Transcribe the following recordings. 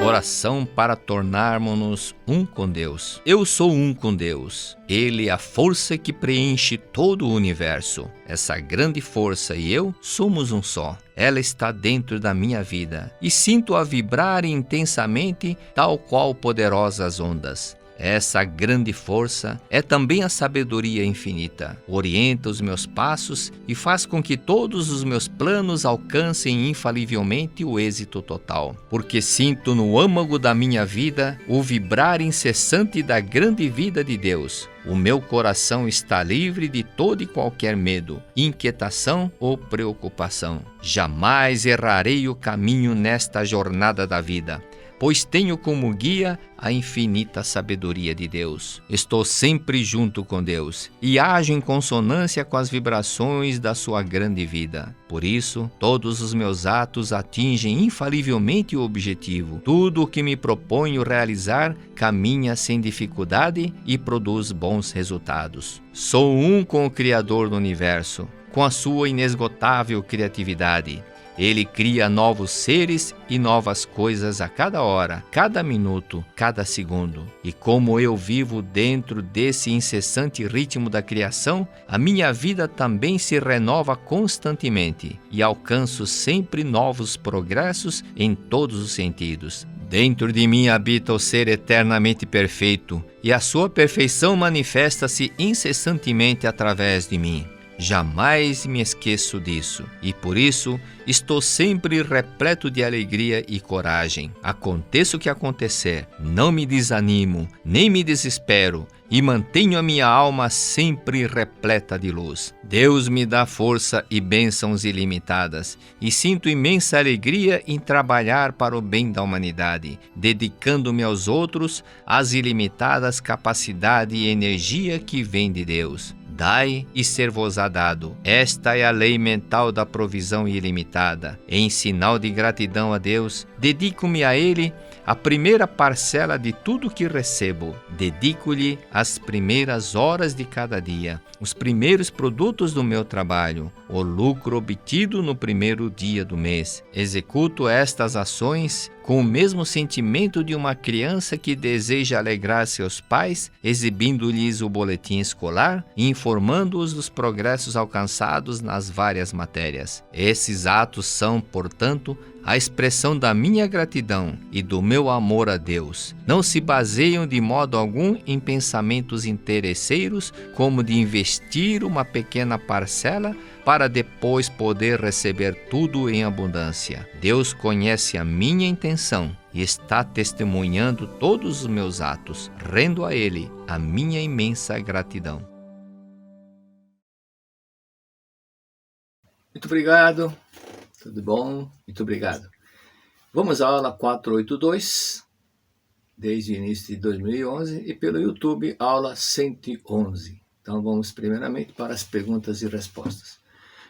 Oração para tornarmos-nos um com Deus. Eu sou um com Deus. Ele é a força que preenche todo o universo. Essa grande força e eu somos um só. Ela está dentro da minha vida e sinto-a vibrar intensamente, tal qual poderosas ondas. Essa grande força é também a sabedoria infinita. Orienta os meus passos e faz com que todos os meus planos alcancem infalivelmente o êxito total. Porque sinto no âmago da minha vida o vibrar incessante da grande vida de Deus. O meu coração está livre de todo e qualquer medo, inquietação ou preocupação. Jamais errarei o caminho nesta jornada da vida, pois tenho como guia a infinita sabedoria de Deus. Estou sempre junto com Deus e ajo em consonância com as vibrações da sua grande vida. Por isso, todos os meus atos atingem infalivelmente o objetivo. Tudo o que me proponho realizar caminha sem dificuldade e produz bons resultados. Sou um com o Criador do Universo, com a sua inesgotável criatividade. Ele cria novos seres e novas coisas a cada hora, cada minuto, cada segundo. E como eu vivo dentro desse incessante ritmo da criação, a minha vida também se renova constantemente e alcanço sempre novos progressos em todos os sentidos. Dentro de mim habita o ser eternamente perfeito e a sua perfeição manifesta-se incessantemente através de mim. Jamais me esqueço disso e por isso estou sempre repleto de alegria e coragem. Aconteça o que acontecer, não me desanimo, nem me desespero e mantenho a minha alma sempre repleta de luz. Deus me dá força e bênçãos ilimitadas e sinto imensa alegria em trabalhar para o bem da humanidade, dedicando-me aos outros as ilimitadas capacidade e energia que vem de Deus. Dai e ser-vos-á dado. Esta é a lei mental da provisão ilimitada. Em sinal de gratidão a Deus, dedico-me a Ele a primeira parcela de tudo que recebo. Dedico-lhe as primeiras horas de cada dia, os primeiros produtos do meu trabalho, o lucro obtido no primeiro dia do mês. Executo estas ações com o mesmo sentimento de uma criança que deseja alegrar seus pais, exibindo-lhes o boletim escolar e informando-os dos progressos alcançados nas várias matérias. Esses atos são, portanto, a expressão da minha gratidão e do meu amor a Deus. Não se baseiam de modo algum em pensamentos interesseiros, como de investir uma pequena parcela para depois poder receber tudo em abundância. Deus conhece a minha intenção e está testemunhando todos os meus atos. Rendo a Ele a minha imensa gratidão. Muito obrigado. Tudo bom? Muito obrigado. Vamos à aula 482, desde o início de 2011, e pelo YouTube, aula 111. Então vamos primeiramente para as perguntas e respostas.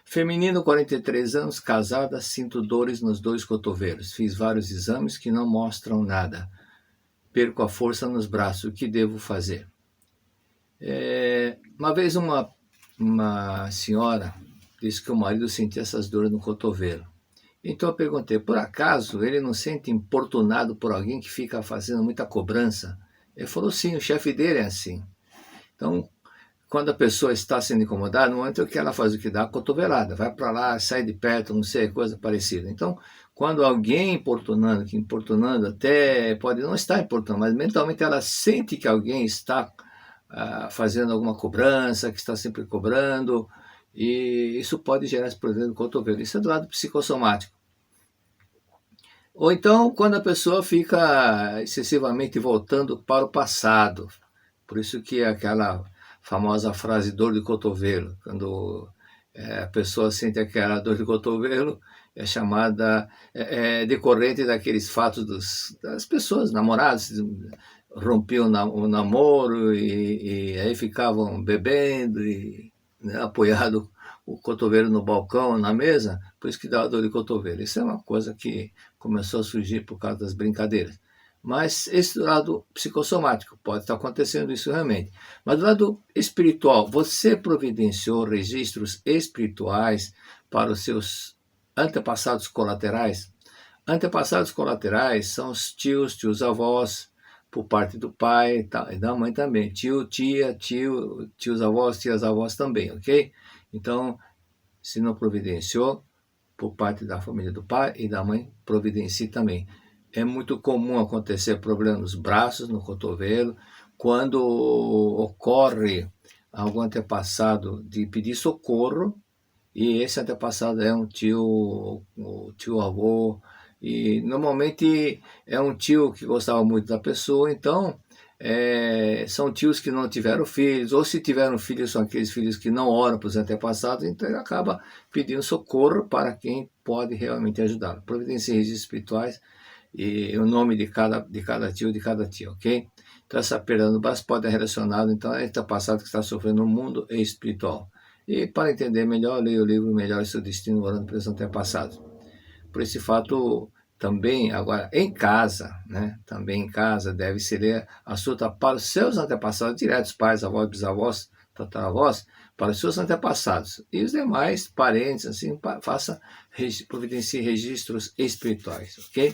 Feminino, 43 anos, casada, sinto dores nos dois cotovelos. Fiz vários exames que não mostram nada. Perco a força nos braços. O que devo fazer? Uma vez uma senhora disse que o marido sentia essas dores no cotovelo. Então eu perguntei, por acaso ele não sente importunado por alguém que fica fazendo muita cobrança? Ele falou, sim, o chefe dele é assim. Então, quando a pessoa está sendo incomodada, no momento que ela faz o que dá, a cotovelada, vai para lá, sai de perto, não sei, coisa parecida. Então, quando alguém importunando até pode não estar importunando, mas mentalmente ela sente que alguém está fazendo alguma cobrança, que está sempre cobrando, e isso pode gerar esse problema do cotovelo. Isso é do lado psicossomático. Ou então, quando a pessoa fica excessivamente voltando para o passado. Por isso que aquela famosa frase dor de cotovelo, quando a pessoa sente aquela dor de cotovelo, é chamada decorrente daqueles fatos das pessoas, namorados, rompiam o namoro e aí ficavam bebendo e apoiado o cotovelo no balcão, na mesa, por isso que dá dor de cotovelo. Isso é uma coisa que começou a surgir por causa das brincadeiras. Mas esse do lado psicossomático, pode estar acontecendo isso realmente. Mas do lado espiritual, você providenciou registros espirituais para os seus antepassados colaterais? Antepassados colaterais são os tios, tios-avós, por parte do pai e da mãe também. Tio, tia, tio, tios-avós, tias-avós também, ok? Então, se não providenciou, por parte da família do pai e da mãe, providencie também. É muito comum acontecer problema nos braços, no cotovelo, quando ocorre algum antepassado de pedir socorro, e esse antepassado é um tio, o tio-avô, e normalmente é um tio que gostava muito da pessoa, então são tios que não tiveram filhos, ou se tiveram filhos, são aqueles filhos que não oram para os antepassados, então ele acaba pedindo socorro para quem pode realmente ajudá-lo. Providencie registros espirituais e o nome de cada tio, de cada tia, ok? Então essa perda no braço pode estar relacionada então a antepassado que está sofrendo no mundo espiritual. E para entender melhor, leia o livro Melhor Seu Destino, orando pelos antepassados. Por esse fato, também, agora, em casa, né? Também em casa, deve ser ler a suta para os seus antepassados, diretos, pais, avós, bisavós, tataravós, para os seus antepassados. E os demais parentes, assim, providencie registros espirituais, ok?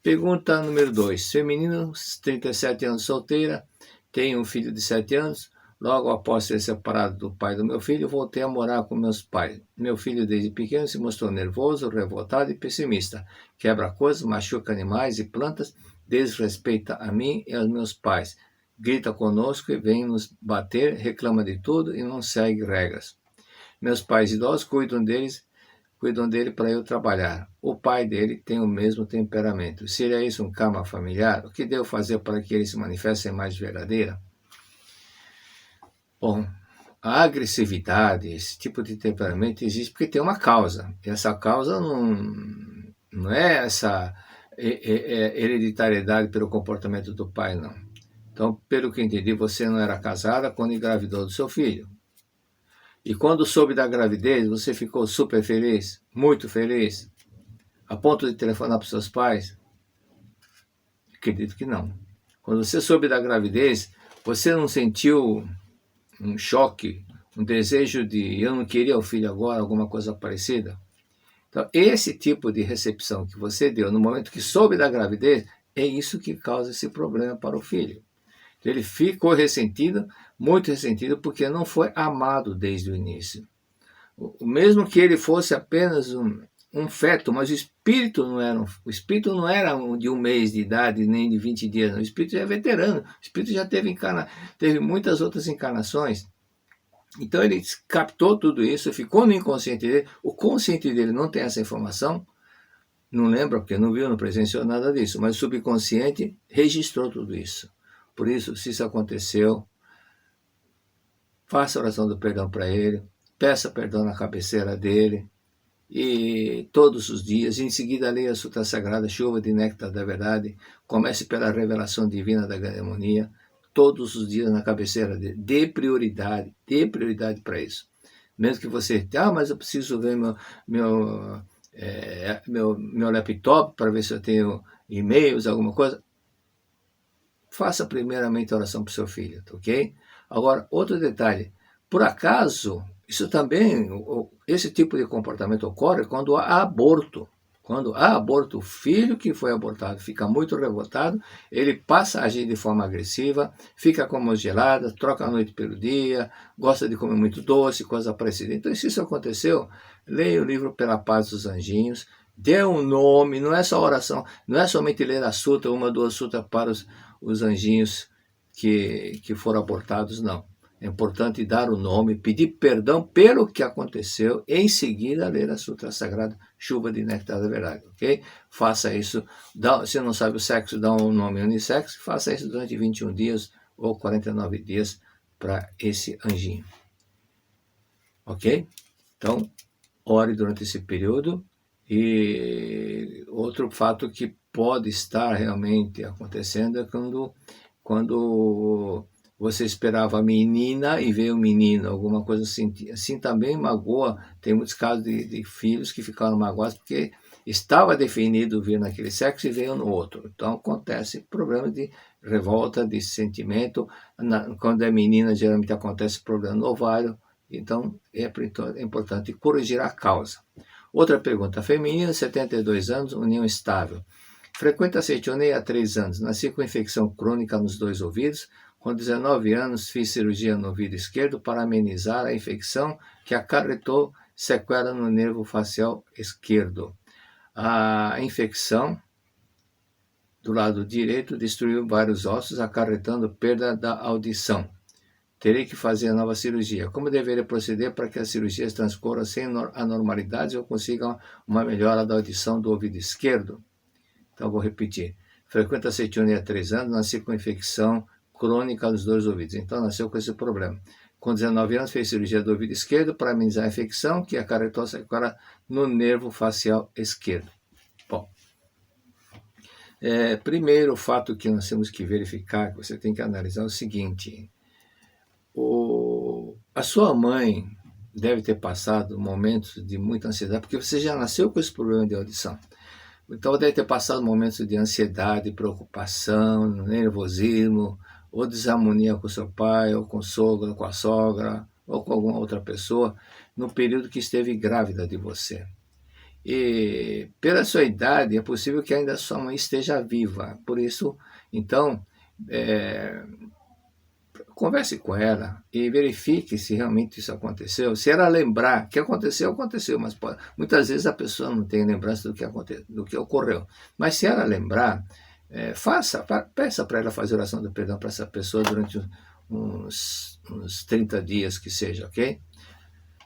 Pergunta número 2. Feminino, 37 anos, solteira, tenho um filho de 7 anos. Logo após ser separado do pai do meu filho, voltei a morar com meus pais. Meu filho, desde pequeno, se mostrou nervoso, revoltado e pessimista. Quebra coisas, machuca animais e plantas, desrespeita a mim e aos meus pais. Grita conosco e vem nos bater, reclama de tudo e não segue regras. Meus pais idosos cuidam dele para eu trabalhar. O pai dele tem o mesmo temperamento. Seria isso um karma familiar? O que devo fazer para que ele se manifeste mais verdadeira? Bom, a agressividade, esse tipo de temperamento existe porque tem uma causa. E essa causa não é essa hereditariedade pelo comportamento do pai, não. Então, pelo que entendi, você não era casada quando engravidou do seu filho. E quando soube da gravidez, você ficou super feliz, muito feliz, a ponto de telefonar para os seus pais? Acredito que não. Quando você soube da gravidez, você não sentiu um choque, um desejo de eu não queria o filho agora, alguma coisa parecida? Então, esse tipo de recepção que você deu no momento que soube da gravidez, é isso que causa esse problema para o filho. Ele ficou ressentido, muito ressentido, porque não foi amado desde o início. Mesmo que ele fosse apenas um feto, mas o espírito não era de 1 mês de idade, nem de 20 dias, não. O espírito já é veterano, o espírito já teve muitas outras encarnações. Então ele captou tudo isso, ficou no inconsciente dele, o consciente dele não tem essa informação, não lembra, porque não viu, não presenciou nada disso, mas o subconsciente registrou tudo isso. Por isso, se isso aconteceu, faça a oração do perdão para ele, peça perdão na cabeceira dele, e todos os dias, em seguida leia a Sutra Sagrada, Chuva de Néctar da Verdade, comece pela revelação divina da harmonia, todos os dias na cabeceira dele, dê prioridade para isso. Mesmo que você, mas eu preciso ver meu laptop para ver se eu tenho e-mails, alguma coisa. Faça primeiramente a oração para o seu filho, ok? Agora, outro detalhe. Por acaso, isso também, esse tipo de comportamento ocorre quando há aborto. Quando há aborto, o filho que foi abortado fica muito revoltado, ele passa a agir de forma agressiva, fica com mãos geladas, troca a noite pelo dia, gosta de comer muito doce, coisa parecida. Então, se isso aconteceu, leia o livro Pela Paz dos Anjinhos, dê um nome, não é só oração, não é somente ler a sutra, 1, 2 sutras para os anjinhos que foram abortados, não. É importante dar o nome, pedir perdão pelo que aconteceu, e em seguida ler a Sutra Sagrada, Chuva de Néctar da Verdade, ok? Faça isso, se não sabe o sexo, dá um nome unissex, faça isso durante 21 dias ou 49 dias para esse anjinho, ok? Então, ore durante esse período. E outro fato que pode estar realmente acontecendo é quando você esperava a menina e veio o menino, alguma coisa assim. Assim também magoa. Tem muitos casos de filhos que ficaram magoados porque estava definido vir naquele sexo e veio no outro. Então acontece problema de revolta, de sentimento. Quando é menina, geralmente acontece problema no ovário. Então é importante corrigir a causa. Outra pergunta, feminino, 72 anos, união estável. Frequenta a ceitionei há 3 anos, nasci com infecção crônica nos 2 ouvidos. Com 19 anos, fiz cirurgia no ouvido esquerdo para amenizar a infecção que acarretou sequela no nervo facial esquerdo. A infecção do lado direito destruiu vários ossos, acarretando perda da audição. Terei que fazer a nova cirurgia. Como deveria proceder para que as cirurgias transcorram sem anormalidades ou consigam uma melhora da audição do ouvido esquerdo? Então, vou repetir. Frequenta a ceitionei há 3 anos, nasci com infecção crônica dos 2 ouvidos. Então, nasceu com esse problema. Com 19 anos, fez cirurgia do ouvido esquerdo para amenizar a infecção que acarretou sequela no nervo facial esquerdo. Bom, primeiro, o fato que nós temos que verificar, que você tem que analisar é o seguinte. A sua mãe deve ter passado momentos de muita ansiedade, porque você já nasceu com esse problema de audição. Então, deve ter passado momentos de ansiedade, preocupação, nervosismo, ou desarmonia com seu pai, ou com o sogro, com a sogra, ou com alguma outra pessoa, no período que esteve grávida de você. E, pela sua idade, é possível que ainda sua mãe esteja viva. Por isso, então, converse com ela e verifique se realmente isso aconteceu. Se ela lembrar que aconteceu, aconteceu, mas muitas vezes a pessoa não tem lembrança do que ocorreu. Mas se ela lembrar, peça para ela fazer oração do perdão para essa pessoa durante uns 30 dias que seja, ok?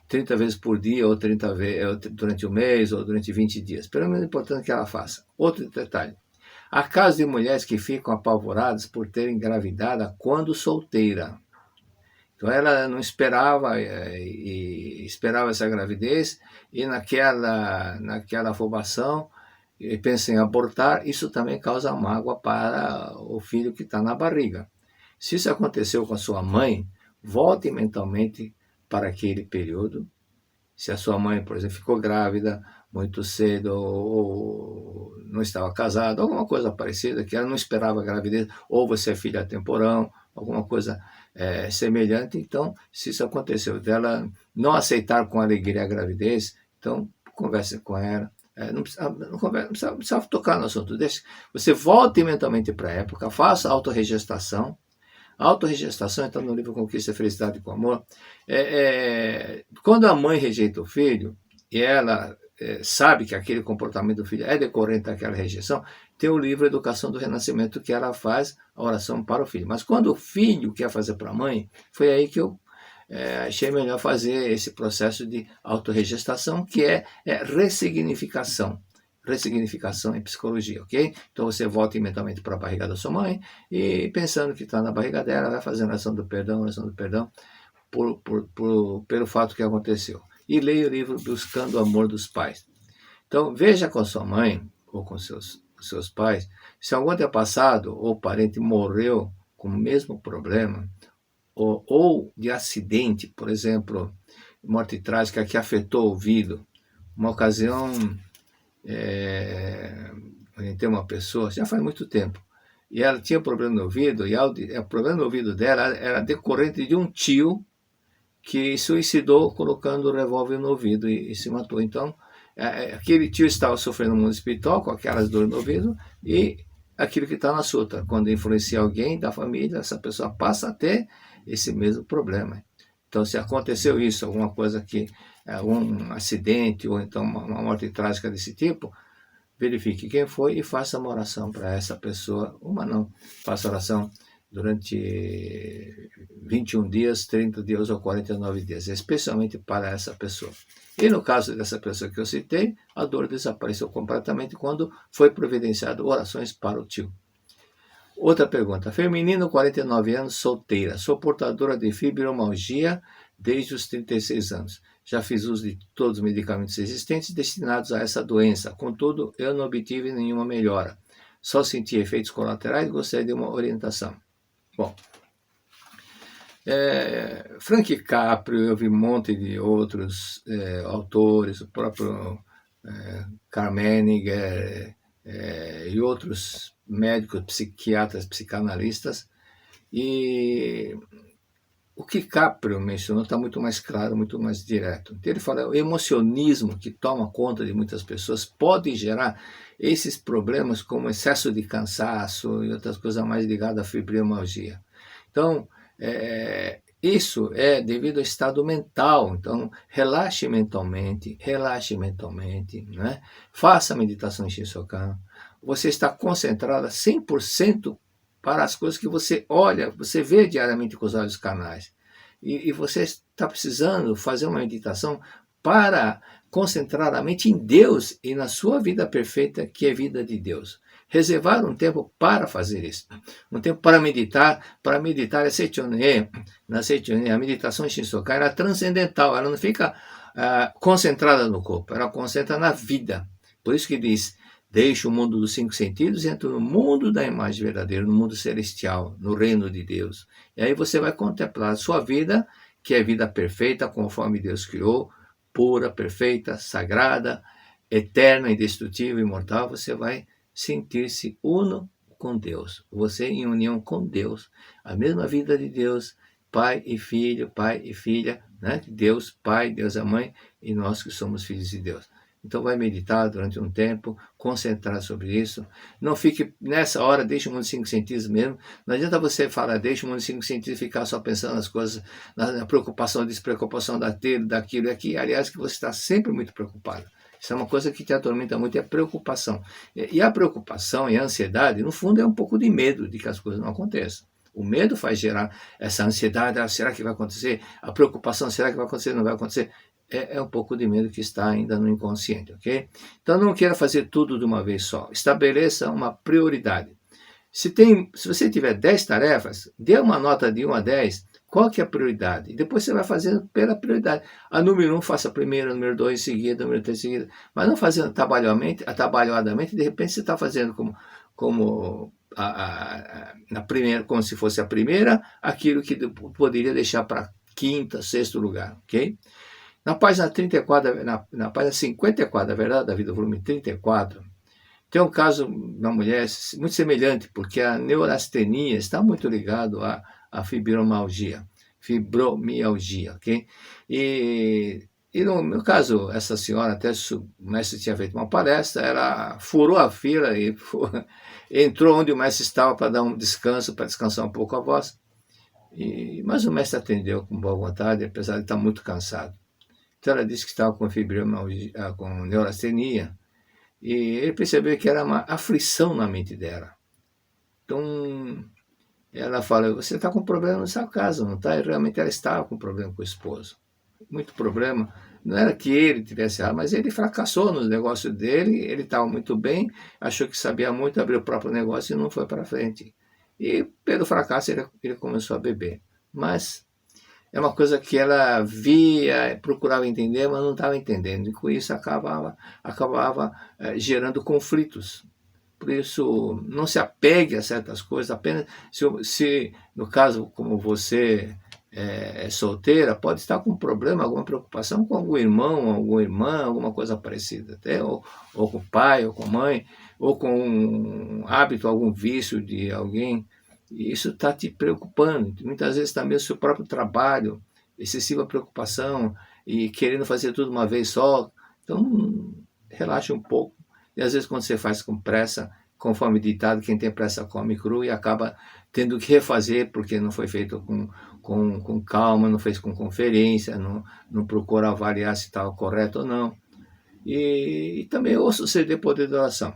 30 vezes por dia, ou 30 vezes durante um mês, ou durante 20 dias. Pelo menos é importante que ela faça. Outro detalhe. Há casos de mulheres que ficam apavoradas por terem engravidado quando solteira. Então ela não esperava e esperava essa gravidez e naquela afobação pensa em abortar. Isso também causa mágoa para o filho que está na barriga. Se isso aconteceu com a sua mãe, volte mentalmente para aquele período. Se a sua mãe, por exemplo, ficou grávida muito cedo ou não estava casada, alguma coisa parecida, que ela não esperava a gravidez, ou você é filha temporão, alguma coisa semelhante. Então, se isso aconteceu, dela não aceitar com alegria a gravidez, então converse com ela. Não precisa tocar no assunto. Você volte mentalmente para a época, faça autorregestação. A autorregestação está no livro Conquista a Felicidade com Amor. Quando a mãe rejeita o filho, e ela sabe que aquele comportamento do filho é decorrente daquela rejeição, tem o livro Educação do Renascimento, que ela faz a oração para o filho. Mas quando o filho quer fazer para a mãe, foi aí que eu achei melhor fazer esse processo de autorregestação, que é ressignificação. Ressignificação em psicologia, ok? Então você volta mentalmente para a barriga da sua mãe e pensando que está na barriga dela, vai fazendo a oração do perdão pelo fato que aconteceu. E leia o livro Buscando o Amor dos Pais. Então veja com a sua mãe ou com seus pais, se algum antepassado ou parente morreu com o mesmo problema, ou de acidente, por exemplo, morte trágica que afetou o ouvido. Uma ocasião, tem uma pessoa, já faz muito tempo, e ela tinha problema no ouvido, e o problema no ouvido dela era decorrente de um tio que suicidou colocando o revólver no ouvido e se matou. Então, aquele tio estava sofrendo no mundo espiritual com aquelas dores no ouvido, e aquilo que está na sutra, quando influencia alguém da família, essa pessoa passa a ter esse mesmo problema. Então, se aconteceu isso, alguma coisa um acidente ou então uma morte trágica desse tipo, verifique quem foi e faça uma oração para essa pessoa. Faça oração durante 21 dias, 30 dias ou 49 dias, especialmente para essa pessoa. E no caso dessa pessoa que eu citei, a dor desapareceu completamente quando foi providenciado orações para o tio. Outra pergunta. Feminino, 49 anos, solteira. Sou portadora de fibromialgia desde os 36 anos. Já fiz uso de todos os medicamentos existentes destinados a essa doença. Contudo, eu não obtive nenhuma melhora. Só senti efeitos colaterais e gostaria de uma orientação. Bom, Frank Caprio, eu vi um monte de outros autores, o próprio Carmeniger e outros médicos, psiquiatras, psicanalistas, e o que Caprio mencionou está muito mais claro, muito mais direto. Então, ele fala, o emocionismo que toma conta de muitas pessoas pode gerar esses problemas como excesso de cansaço e outras coisas mais ligadas à fibromialgia. Então, isso é devido ao estado mental. Então, relaxe mentalmente, né? Faça a meditação Shinsokan. Você está concentrada 100% para as coisas que você olha, você vê diariamente com os olhos carnais. E você está precisando fazer uma meditação para concentrar a mente em Deus e na sua vida perfeita, que é vida de Deus. Reservar um tempo para fazer isso. Um tempo para meditar é Seichonei. Na Seichonei, a meditação Shinsokan era transcendental, ela não fica concentrada no corpo, ela concentra na vida. Por isso que diz, deixa o mundo dos 5 sentidos e entra no mundo da imagem verdadeira, no mundo celestial, no reino de Deus. E aí você vai contemplar a sua vida, que é vida perfeita, conforme Deus criou, pura, perfeita, sagrada, eterna, indestrutível, imortal. Você vai sentir-se uno com Deus. Você em união com Deus. A mesma vida de Deus, pai e filha, né? Deus Pai, Deus a Mãe, e nós que somos filhos de Deus. Então vai meditar durante um tempo, concentrar sobre isso. Não fique nessa hora, deixa o mundo 5 sentidos mesmo. Não adianta você falar, deixa o mundo 5 sentidos e ficar só pensando nas coisas, na preocupação, despreocupação daquilo e aqui. Aliás, que você está sempre muito preocupado. Isso é uma coisa que te atormenta muito, é a preocupação. E a preocupação e a ansiedade, no fundo, é um pouco de medo de que as coisas não aconteçam. O medo faz gerar essa ansiedade, será que vai acontecer? A preocupação, será que vai acontecer? Não vai acontecer? É um pouco de medo que está ainda no inconsciente, ok? Então não queira fazer tudo de uma vez só. Estabeleça uma prioridade. Se você tiver 10 tarefas, dê uma nota de 1 a 10, qual que é a prioridade? E depois você vai fazendo pela prioridade. A número 1 faça primeiro, a número 2 em seguida, a número 3 em seguida. Mas não fazendo atabalhoadamente, de repente você está fazendo na primeira, como se fosse a primeira, aquilo que poderia deixar para quinta, sexto lugar, ok? Na página 34, na página 54, na verdade, da vida, volume 34, tem um caso de uma mulher muito semelhante, porque a neurastenia está muito ligado à fibromialgia, ok? E no meu caso, essa senhora, até o mestre tinha feito uma palestra, ela furou a fila e entrou onde o mestre estava para dar um descanso, para descansar um pouco a voz. Mas o mestre atendeu com boa vontade, apesar de estar muito cansado. Então ela disse que estava com fibromialgia, com neurastenia, e ele percebeu que era uma aflição na mente dela. Então ela fala, você está com problema na sua casa, não está? E realmente ela estava com problema com o esposo. Muito problema. Não era que ele tivesse errado, mas ele fracassou nos negócios dele, ele estava muito bem, achou que sabia muito, abriu o próprio negócio e não foi para frente. E pelo fracasso ele começou a beber. Mas é uma coisa que ela via, procurava entender, mas não estava entendendo. E com isso acabava gerando conflitos. Por isso, não se apegue a certas coisas, apenas se no caso, como você é solteira, pode estar com um problema, alguma preocupação com algum irmão, alguma irmã, alguma coisa parecida, até, ou com o pai, ou com a mãe, ou com um hábito, algum vício de alguém. E isso está te preocupando. Muitas vezes também o seu próprio trabalho, excessiva preocupação e querendo fazer tudo uma vez só. Então, relaxe um pouco. E às vezes quando você faz com pressa, conforme ditado, quem tem pressa come cru e acaba tendo que refazer porque não foi feito com calma, não fez com conferência, não procura avaliar se estava correto ou não. E também ouça o CD Poder da Oração.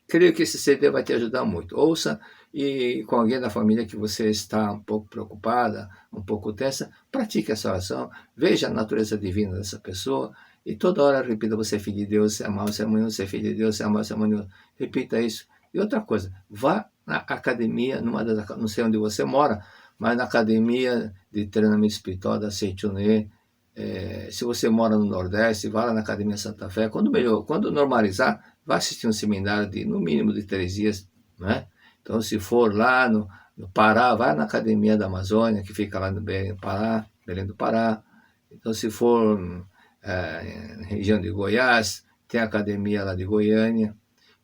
Creio que esse CD vai te ajudar muito. Ouça, e com alguém da família que você está um pouco preocupada, um pouco tensa, pratique essa oração, veja a natureza divina dessa pessoa e toda hora repita, você é filho de Deus, você é amado, você é harmonioso, você é filho de Deus, você é amado, você é harmonioso. Repita isso. E outra coisa, vá na academia, não sei onde você mora, mas na academia de treinamento espiritual da Seichonei. Se você mora no Nordeste, vá lá na Academia Santa Fé. Quando normalizar, vá assistir um seminário de no mínimo de 3 dias, né? Então, se for lá no Pará, vai na Academia da Amazônia, que fica lá no Belém do Pará. Então, se for na região de Goiás, tem a Academia lá de Goiânia,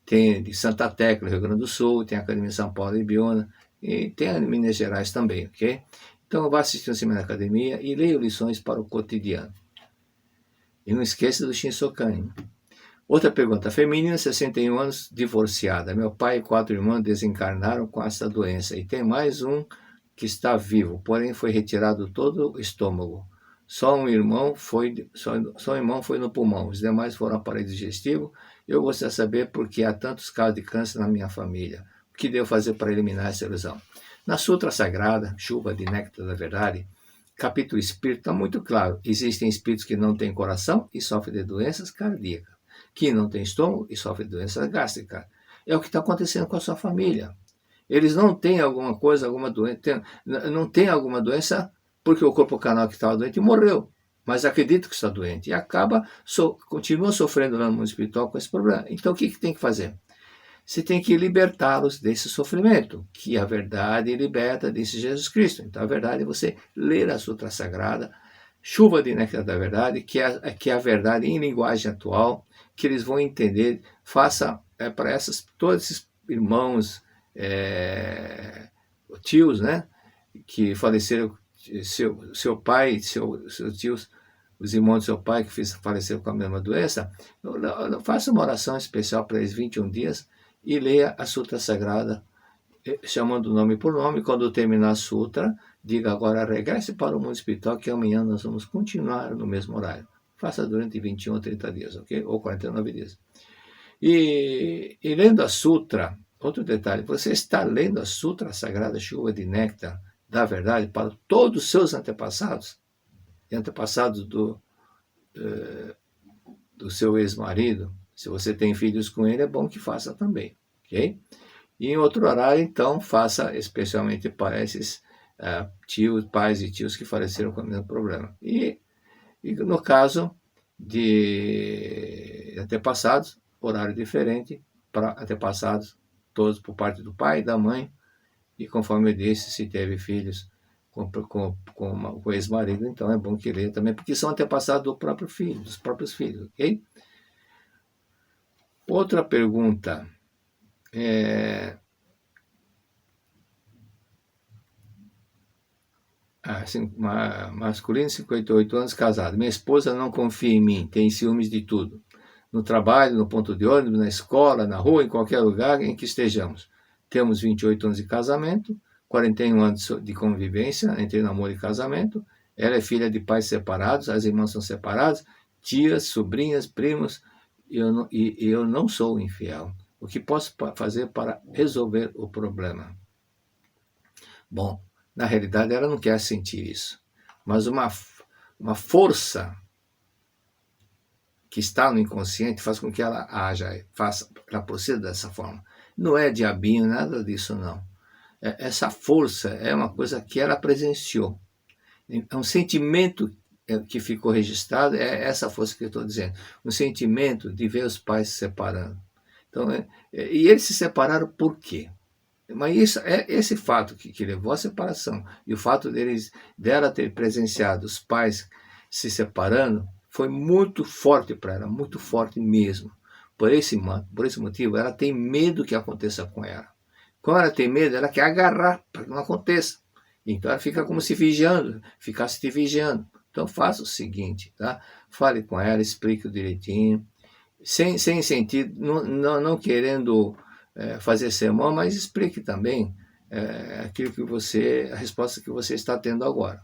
tem de Santa Tecla, Rio Grande do Sul, tem a Academia de São Paulo e Biúna, e tem a de Minas Gerais também, ok? Então vá assistir um seminário na academia e leia lições para o cotidiano. E não esqueça do Shinsokan. Outra pergunta. Feminina, 61 anos, divorciada. Meu pai e 4 irmãos desencarnaram com essa doença. E tem mais um que está vivo, porém foi retirado todo o estômago. Só um irmão foi no pulmão. Os demais foram aparelho digestivo. Eu gostaria de saber por que há tantos casos de câncer na minha família. O que devo fazer para eliminar essa ilusão? Na Sutra Sagrada, Chuva de Néctar da Verdade, capítulo Espírito, está muito claro. Existem espíritos que não têm coração e sofrem de doenças cardíacas, que não têm estômago e sofrem de doenças gástricas. É o que está acontecendo com a sua família. Eles não têm alguma coisa, alguma doença, não tem alguma doença porque o corpo canal que estava doente morreu, mas acredita que está doente e continua sofrendo lá no mundo espiritual com esse problema. Então o que tem que fazer? Você tem que libertá-los desse sofrimento, que a verdade liberta, disse Jesus Cristo. Então a verdade é você ler a Sutra Sagrada, Chuva de Néctar da Verdade, que é a verdade em linguagem atual, que eles vão entender. Faça para todos esses irmãos, tios, né, que faleceram, seu pai, seus tios, os irmãos do seu pai que faleceram com a mesma doença, faça uma oração especial para eles 21 dias e leia a Sutra Sagrada, chamando o nome por nome. Quando terminar a Sutra, diga agora regresse para o mundo espiritual, que amanhã nós vamos continuar no mesmo horário. Faça durante 21 ou 30 dias, ok? Ou 49 dias. E lendo a Sutra, outro detalhe, você está lendo a Sutra Sagrada Chuva de Néctar da Verdade para todos os seus antepassados, e antepassados do seu ex-marido. Se você tem filhos com ele, é bom que faça também, ok? E em outro horário, então, faça especialmente para esses tios, pais e tios que faleceram com o mesmo problema. E no caso de antepassados, horário diferente para antepassados, todos por parte do pai e da mãe, e conforme eu disse, se teve filhos com o ex-marido, então é bom que leia também, porque são antepassados do próprio filho, dos próprios filhos, ok? Outra pergunta masculino, 58 anos, casado. Minha esposa não confia em mim, tem ciúmes de tudo. No trabalho, no ponto de ônibus, na escola, na rua, em qualquer lugar em que estejamos. Temos 28 anos de casamento, 41 anos de convivência entre namoro e casamento. Ela é filha de pais separados, as irmãs são separadas, tias, sobrinhas, primos, e eu não sou infiel. O que posso fazer para resolver o problema? Bom, na realidade ela não quer sentir isso, mas uma força que está no inconsciente faz com que ela haja, ela proceda dessa forma. Não é diabinho, nada disso não. Essa força é uma coisa que ela presenciou. É um sentimento que ficou registrado, é essa força que eu estou dizendo. Um sentimento de ver os pais se separando. Então, e eles se separaram por quê? Mas esse fato que levou à separação e o fato dela ter presenciado os pais se separando foi muito forte para ela, muito forte mesmo. Por esse motivo, ela tem medo que aconteça com ela. Quando ela tem medo, ela quer agarrar para que não aconteça. Então ela fica como se vigiando, ficasse te vigiando. Então faça o seguinte, tá? Fale com ela, explique direitinho, sem sentido, não querendo fazer sermão, mas explique também aquilo a resposta que você está tendo agora.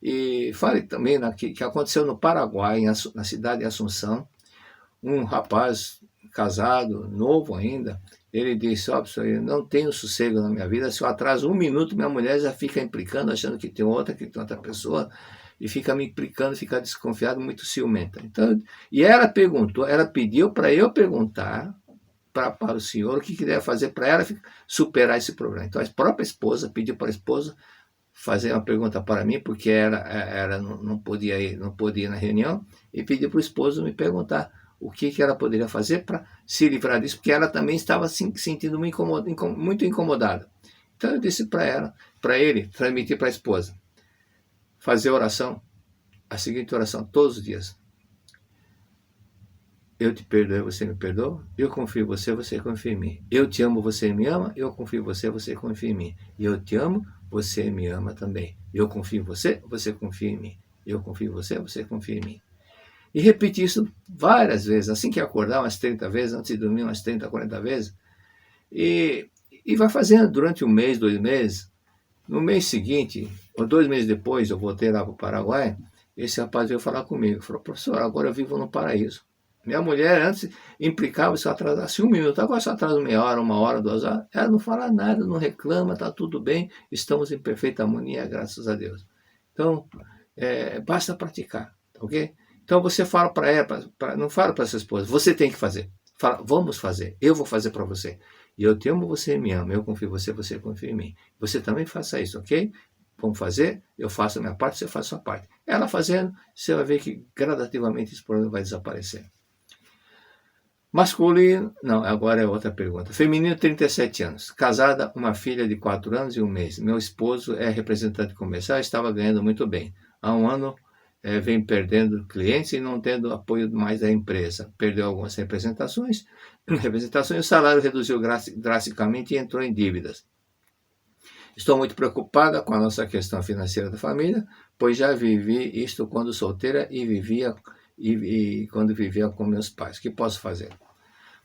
E fale também que aconteceu no Paraguai, na cidade de Assunção, um rapaz casado, novo ainda, ele disse, eu não tenho sossego na minha vida, se eu atraso 1 minuto, minha mulher já fica implicando, achando que tem outra pessoa, e fica me implicando, fica desconfiado, muito ciumenta. Então, e ela pediu para eu perguntar para o senhor o que deve fazer para ela superar esse problema. Então a própria esposa pediu para a esposa fazer uma pergunta para mim, porque ela não podia ir na reunião, e pediu para o esposo me perguntar o que ela poderia fazer para se livrar disso, porque ela também estava se sentindo muito incomodada. Então eu disse para ele, transmitir para a esposa, fazer a seguinte oração todos os dias. Eu te perdoo, você me perdoa. Eu confio em você, você confia em mim. Eu te amo, você me ama. Eu confio em você, você confia em mim. E eu te amo, você me ama também. Eu confio em você, você confia em mim. Eu confio em você, você confia em mim. E repite isso várias vezes, assim que acordar, umas 30 vezes, antes de dormir, umas 30, 40 vezes. E vai fazendo durante um mês, 2 meses. No mês seguinte, ou 2 meses depois, eu voltei lá para o Paraguai, esse rapaz veio falar comigo. Falou, professor, agora eu vivo no paraíso. Minha mulher antes implicava se eu atrasasse 1 minuto, agora se eu atraso meia hora, 1 hora, 2 horas, ela não fala nada, não reclama, está tudo bem, estamos em perfeita harmonia, graças a Deus. Então, basta praticar, ok? Então você fala para ela, não fala para sua esposa, você tem que fazer. Fala, vamos fazer, eu vou fazer para você. E eu te amo, você me ama, eu confio em você, você confia em mim. Você também faça isso, ok? Vamos fazer, eu faço a minha parte, você faz a sua parte. Ela fazendo, você vai ver que gradativamente esse problema vai desaparecer. Masculino, não, agora é outra pergunta. Feminino, 37 anos. Casada, uma filha de 4 anos e 1 mês. Meu esposo é representante comercial, estava ganhando muito bem. Há 1 ano vem perdendo clientes e não tendo apoio mais da empresa. Perdeu algumas representações, o salário reduziu drasticamente e entrou em dívidas. Estou muito preocupada com a nossa questão financeira da família, pois já vivi isto quando solteira e quando vivia com meus pais. O que posso fazer?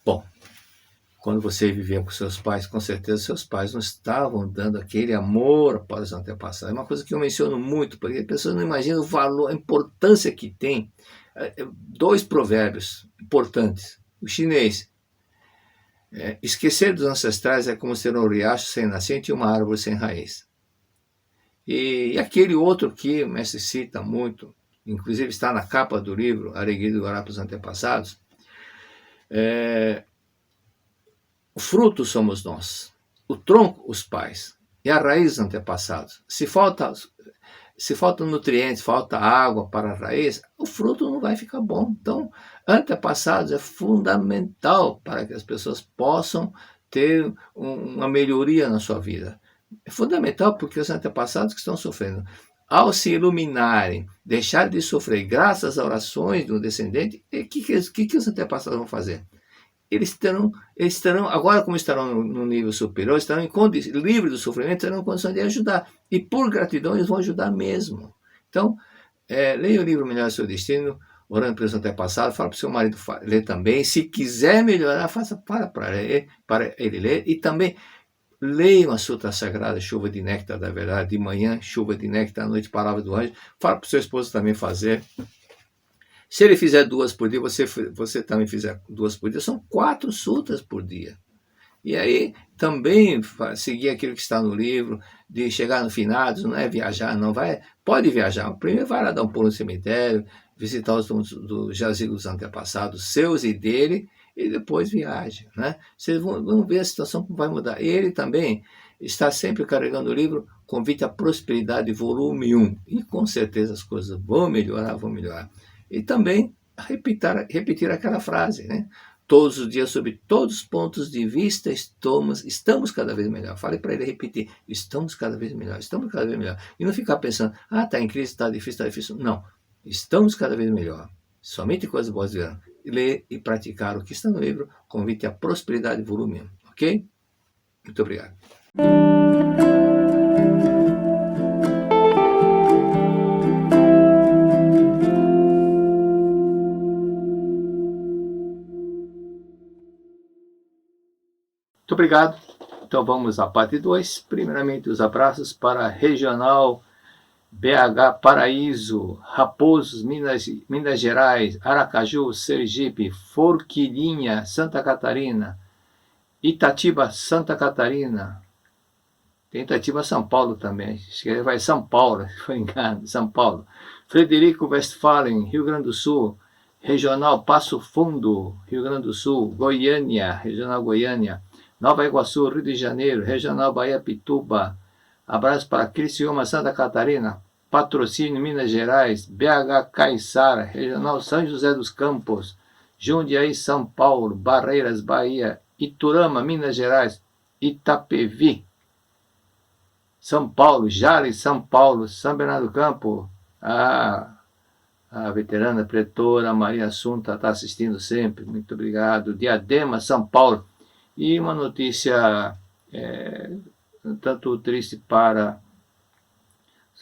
Bom, quando você vivia com seus pais, com certeza seus pais não estavam dando aquele amor para os antepassados. É uma coisa que eu menciono muito, porque as pessoas não imaginam o valor, a importância que tem. 2 provérbios importantes. O chinês, esquecer dos ancestrais é como ser um riacho sem nascente e uma árvore sem raiz. E aquele outro que o mestre cita muito, inclusive está na capa do livro, Alegria do Orar para os Antepassados, o fruto somos nós, o tronco os pais e a raiz os antepassados. Se falta nutrientes, falta água para a raiz, o fruto não vai ficar bom. Então, antepassados é fundamental para que as pessoas possam ter uma melhoria na sua vida. É fundamental porque os antepassados que estão sofrendo, ao se iluminarem, deixar de sofrer graças às orações do descendente, o que os antepassados vão fazer? Eles terão, agora como estarão no nível superior, estarão livres do sofrimento, terão condição de ajudar. E por gratidão eles vão ajudar mesmo. Então, leia o livro Melhor Seu Destino, Orando pelos Antepassados, fala para o seu marido ler também. Se quiser melhorar, faça para ele ler. E também leia uma sutra sagrada, Chuva de Néctar da Verdade, de manhã, Chuva de Néctar, à noite, Palavra do Anjo. Fala para o seu esposo também fazer. Se ele fizer 2 por dia, você também fizer 2 por dia, são 4 sutras por dia. E aí também seguir aquilo que está no livro, de chegar no finados, não é viajar, não vai. Pode viajar. Primeiro vai lá dar um pulo no cemitério, visitar os jazigos dos antepassados, seus e dele, e depois viaja. Né? Vocês vão ver a situação como vai mudar. E ele também está sempre carregando o livro Convite à Prosperidade, volume 1. E com certeza as coisas vão melhorar, vão melhorar. E também repetir aquela frase, né? Todos os dias, sob todos os pontos de vista, estamos cada vez melhor. Fale para ele repetir, estamos cada vez melhor, estamos cada vez melhor. E não ficar pensando, está em crise, está difícil. Não, estamos cada vez melhor. Somente coisas boas virão. Ler e praticar o que está no livro, Convite à Prosperidade, volume 1. Ok? Muito obrigado. Muito obrigado. Então vamos à parte 2. Primeiramente os abraços para a Regional BH Paraíso, Raposos, Minas Gerais, Aracaju, Sergipe, Forquilinha, Santa Catarina, Itatiba, Santa Catarina. Tem Itatiba, São Paulo também. Acho que vai São Paulo, se for engano, São Paulo. Frederico Westphalen, Rio Grande do Sul. Regional Passo Fundo, Rio Grande do Sul. Goiânia, Regional Goiânia. Nova Iguaçu, Rio de Janeiro, Regional Bahia Pituba, abraço para Criciúma, Santa Catarina, Patrocínio, Minas Gerais, BH Caiçara, Regional São José dos Campos, Jundiaí, São Paulo, Barreiras, Bahia, Iturama, Minas Gerais, Itapevi, São Paulo, Jales, São Paulo, São Bernardo do Campo, a veterana pretora Maria Assunta está assistindo sempre, muito obrigado, Diadema, São Paulo. E uma notícia tanto triste para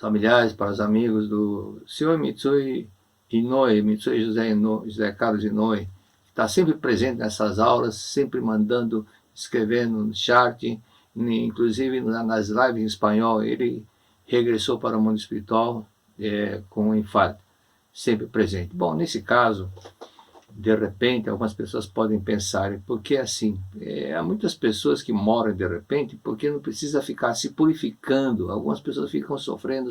familiares, para os amigos do senhor Mitsui Inoue, Mitsui José Carlos Inoue, que está sempre presente nessas aulas, sempre mandando, escrevendo no chat, inclusive nas lives em espanhol. Ele regressou para o mundo espiritual com um infarto, sempre presente. Bom, nesse caso, de repente, algumas pessoas podem pensar, por que assim? Há muitas pessoas que morrem de repente porque não precisa ficar se purificando. Algumas pessoas ficam sofrendo,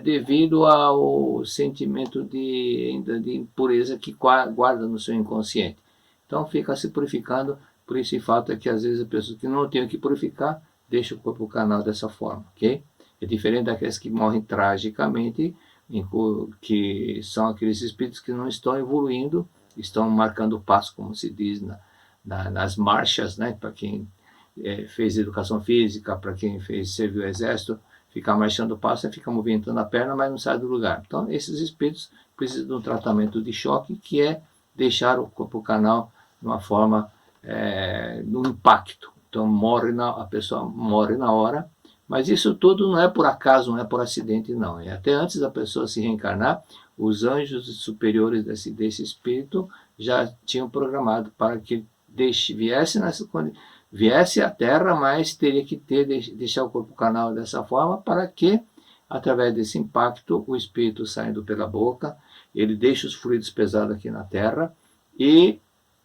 devido ao sentimento de impureza que guarda no seu inconsciente. Então fica se purificando, por esse fato é que às vezes as pessoas que não têm que purificar, deixam o corpo carnal dessa forma, ok? É diferente daqueles que morrem tragicamente, que são aqueles espíritos que não estão evoluindo, estão marcando o passo, como se diz nas marchas, né? Para quem fez educação física, para quem serviu o exército, ficar marchando o passo, fica movimentando a perna, mas não sai do lugar. Então, esses espíritos precisam de um tratamento de choque, que é deixar o corpo carnal de uma forma, no impacto. Então, a pessoa morre na hora. Mas isso tudo não é por acaso, não é por acidente, não. Até antes da pessoa se reencarnar, os anjos superiores desse espírito já tinham programado para que viesse à Terra, mas teria que deixar o corpo carnal dessa forma, para que, através desse impacto, o espírito saindo pela boca, ele deixa os fluidos pesados aqui na Terra e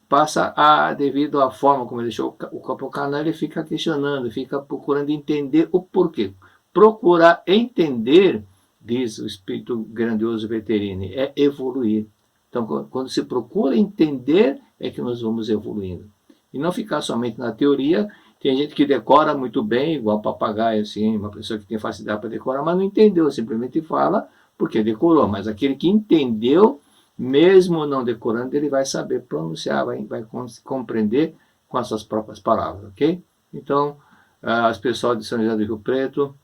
passa devido à forma como ele deixou o corpo carnal, ele fica questionando, fica procurando entender o porquê. Procurar entender, diz o espírito grandioso Veterini, é evoluir. Então, quando se procura entender, é que nós vamos evoluindo. E não ficar somente na teoria. Tem gente que decora muito bem, igual papagaio, assim, uma pessoa que tem facilidade para decorar, mas não entendeu, simplesmente fala porque decorou. Mas aquele que entendeu, mesmo não decorando, ele vai saber pronunciar, vai compreender com as suas próprias palavras, ok? Então, as pessoas de São José do Rio Preto,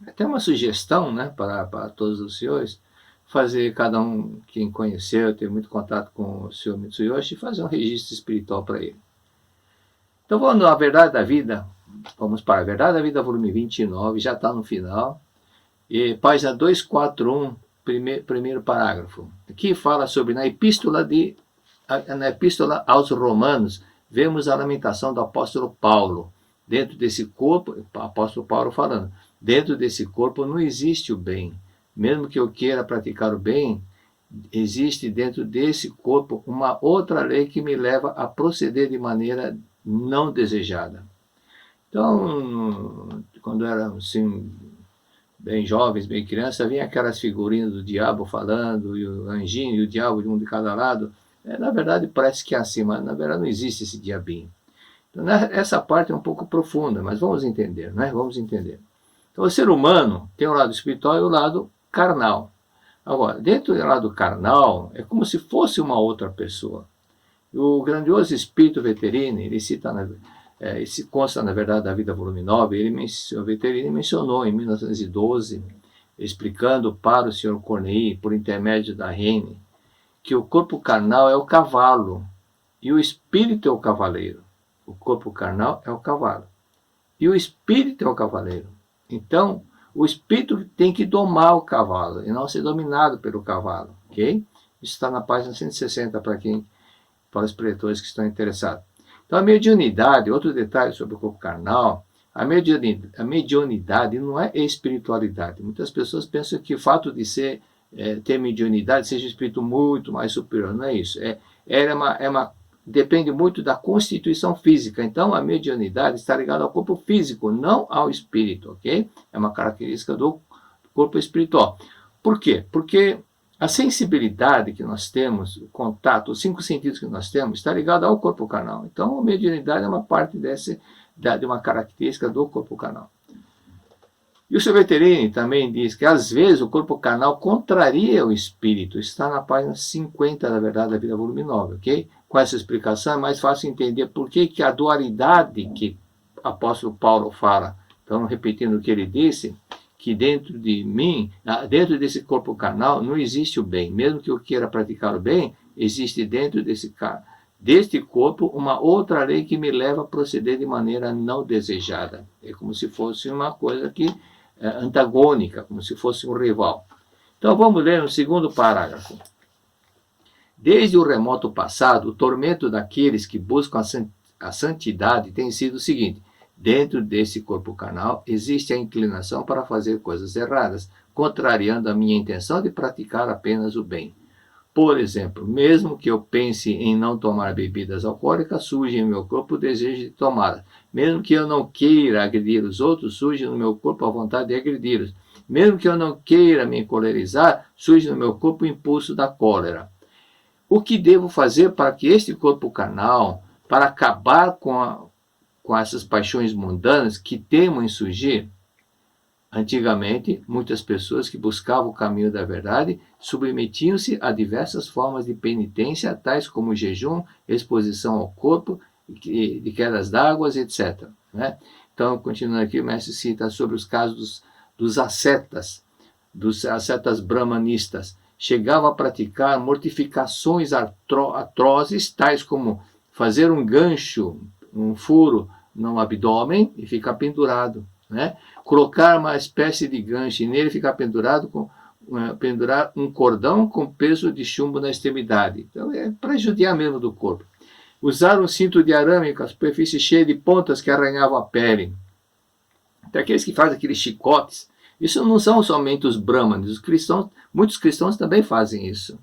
até uma sugestão, né, para todos os senhores, fazer, cada um, quem conheceu, tem muito contato com o senhor Mitsuyoshi, fazer um registro espiritual para ele. Então, vamos à Verdade da Vida, vamos para a Verdade da Vida, volume 29, já está no final, e página 241, primeiro parágrafo, que fala sobre, na epístola aos Romanos, vemos a lamentação do apóstolo Paulo. Dentro desse corpo, o apóstolo Paulo falando, dentro desse corpo não existe o bem. Mesmo que eu queira praticar o bem, existe dentro desse corpo uma outra lei que me leva a proceder de maneira não desejada. Então, quando era assim, bem jovens, bem criança, vinha aquelas figurinhas do diabo falando, e o anjinho e o diabo de um de cada lado. Na verdade, parece que é assim, mas na verdade não existe esse diabinho. Então, essa parte é um pouco profunda, mas vamos entender, né? Vamos entender. Então, o ser humano tem o lado espiritual e o lado carnal. Agora, dentro do lado carnal, é como se fosse uma outra pessoa. O grandioso espírito Veterini, ele cita se consta, na verdade, da Vida Volume 9, o Veterini mencionou em 1912, explicando para o Sr. Cornei, por intermédio da Rene, que o corpo carnal é o cavalo e o espírito é o cavaleiro. O corpo carnal é o cavalo e o espírito é o cavaleiro. Então, o espírito tem que domar o cavalo e não ser dominado pelo cavalo, ok? Isso está na página 160 para os preletores que estão interessados. Então, a mediunidade, outro detalhe sobre o corpo carnal, a mediunidade não é espiritualidade. Muitas pessoas pensam que o fato de ter mediunidade seja um espírito muito mais superior. Não é isso. Depende muito da constituição física. Então, a mediunidade está ligada ao corpo físico, não ao espírito, ok? É uma característica do corpo espiritual. Por quê? Porque a sensibilidade que nós temos, o contato, os 5 sentidos que nós temos, está ligado ao corpo carnal. Então, a mediunidade é uma parte de uma característica do corpo carnal. E o Sr. Veterini também diz que, às vezes, o corpo carnal contraria o espírito. Está na página 50, na verdade, da Vida Volume 9, ok? Com essa explicação é mais fácil entender por que a dualidade que o apóstolo Paulo fala. Então, repetindo o que ele disse, que dentro de mim, dentro desse corpo carnal, não existe o bem. Mesmo que eu queira praticar o bem, existe dentro deste corpo uma outra lei que me leva a proceder de maneira não desejada. É como se fosse uma coisa que antagônica, como se fosse um rival. Então vamos ler no segundo parágrafo. Desde o remoto passado, o tormento daqueles que buscam a santidade tem sido o seguinte: dentro desse corpo carnal existe a inclinação para fazer coisas erradas, contrariando a minha intenção de praticar apenas o bem. Por exemplo, mesmo que eu pense em não tomar bebidas alcoólicas, surge em meu corpo o desejo de tomá-las. Mesmo que eu não queira agredir os outros, surge no meu corpo a vontade de agredi-los. Mesmo que eu não queira me encolerizar, surge no meu corpo o impulso da cólera. O que devo fazer para que este corpo carnal, para acabar com essas paixões mundanas que temam em surgir? Antigamente, muitas pessoas que buscavam o caminho da verdade submetiam-se a diversas formas de penitência, tais como jejum, exposição ao corpo, de quedas d'água, etc. Né? Então, continuando aqui, o mestre cita sobre os casos dos ascetas brahmanistas. Chegavam a praticar mortificações atrozes, tais como fazer um gancho, um furo no abdômen e ficar pendurado, né? Colocar uma espécie de gancho e nele ficar pendurar um cordão com peso de chumbo na extremidade. Então é para judiar mesmo do corpo. Usar um cinto de arame com a superfície cheia de pontas que arranhavam a pele. Então, aqueles que fazem aqueles chicotes, isso não são somente os brahmanes, os cristãos, muitos cristãos também fazem isso.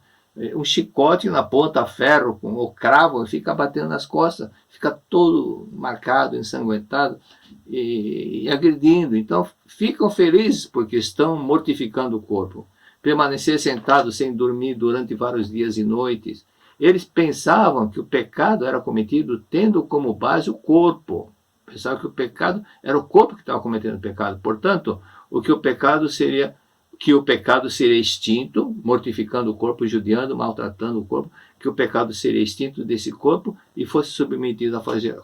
Um chicote na ponta, ferro, com o cravo, fica batendo nas costas, fica todo marcado, ensanguentado e agredindo. Então, ficam felizes porque estão mortificando o corpo. Permanecer sentado sem dormir durante vários dias e noites. Eles pensavam que o pecado era cometido tendo como base o corpo. Pensavam que o pecado era o corpo que estava cometendo o pecado. Portanto, que o pecado seria extinto, mortificando o corpo, judiando, maltratando o corpo, que o pecado seria extinto desse corpo e fosse submetido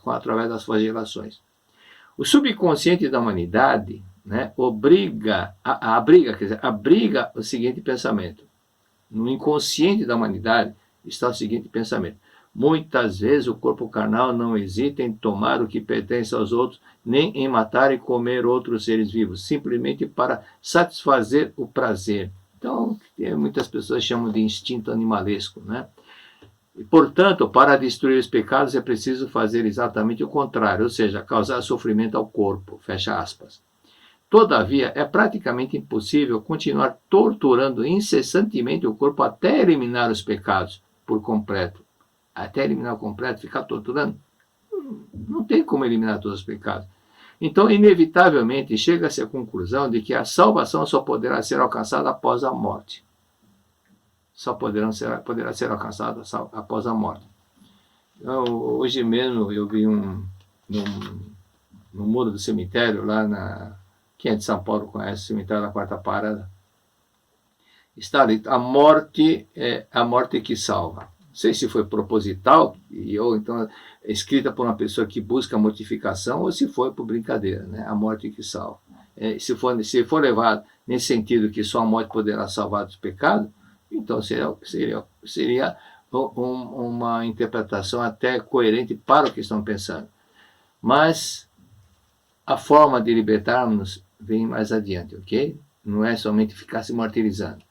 através das flagelações. O subconsciente da humanidade, né, abriga o seguinte pensamento. No inconsciente da humanidade está o seguinte pensamento: muitas vezes o corpo carnal não hesita em tomar o que pertence aos outros, nem em matar e comer outros seres vivos, simplesmente para satisfazer o prazer. Então, muitas pessoas chamam de instinto animalesco, né? E, portanto, para destruir os pecados é preciso fazer exatamente o contrário, ou seja, causar sofrimento ao corpo, fecha aspas. Todavia, é praticamente impossível continuar torturando incessantemente o corpo até eliminar os pecados por completo. Até eliminar o completo, ficar torturando, não tem como eliminar todos os pecados. Então, inevitavelmente, chega-se à conclusão de que a salvação só poderá ser alcançada após a morte. Só poderá ser alcançada após a morte. Então, hoje mesmo eu vi no muro do cemitério, lá quem é de São Paulo conhece o cemitério da Quarta Parada, está ali: a morte é a morte que salva. Não sei se foi proposital, ou então escrita por uma pessoa que busca mortificação, ou se foi por brincadeira, né? A morte que salva. Se for levado nesse sentido que só a morte poderá salvar dos pecados, então seria uma interpretação até coerente para o que estão pensando. Mas a forma de libertarmos vem mais adiante, ok? Não é somente ficar se martirizando.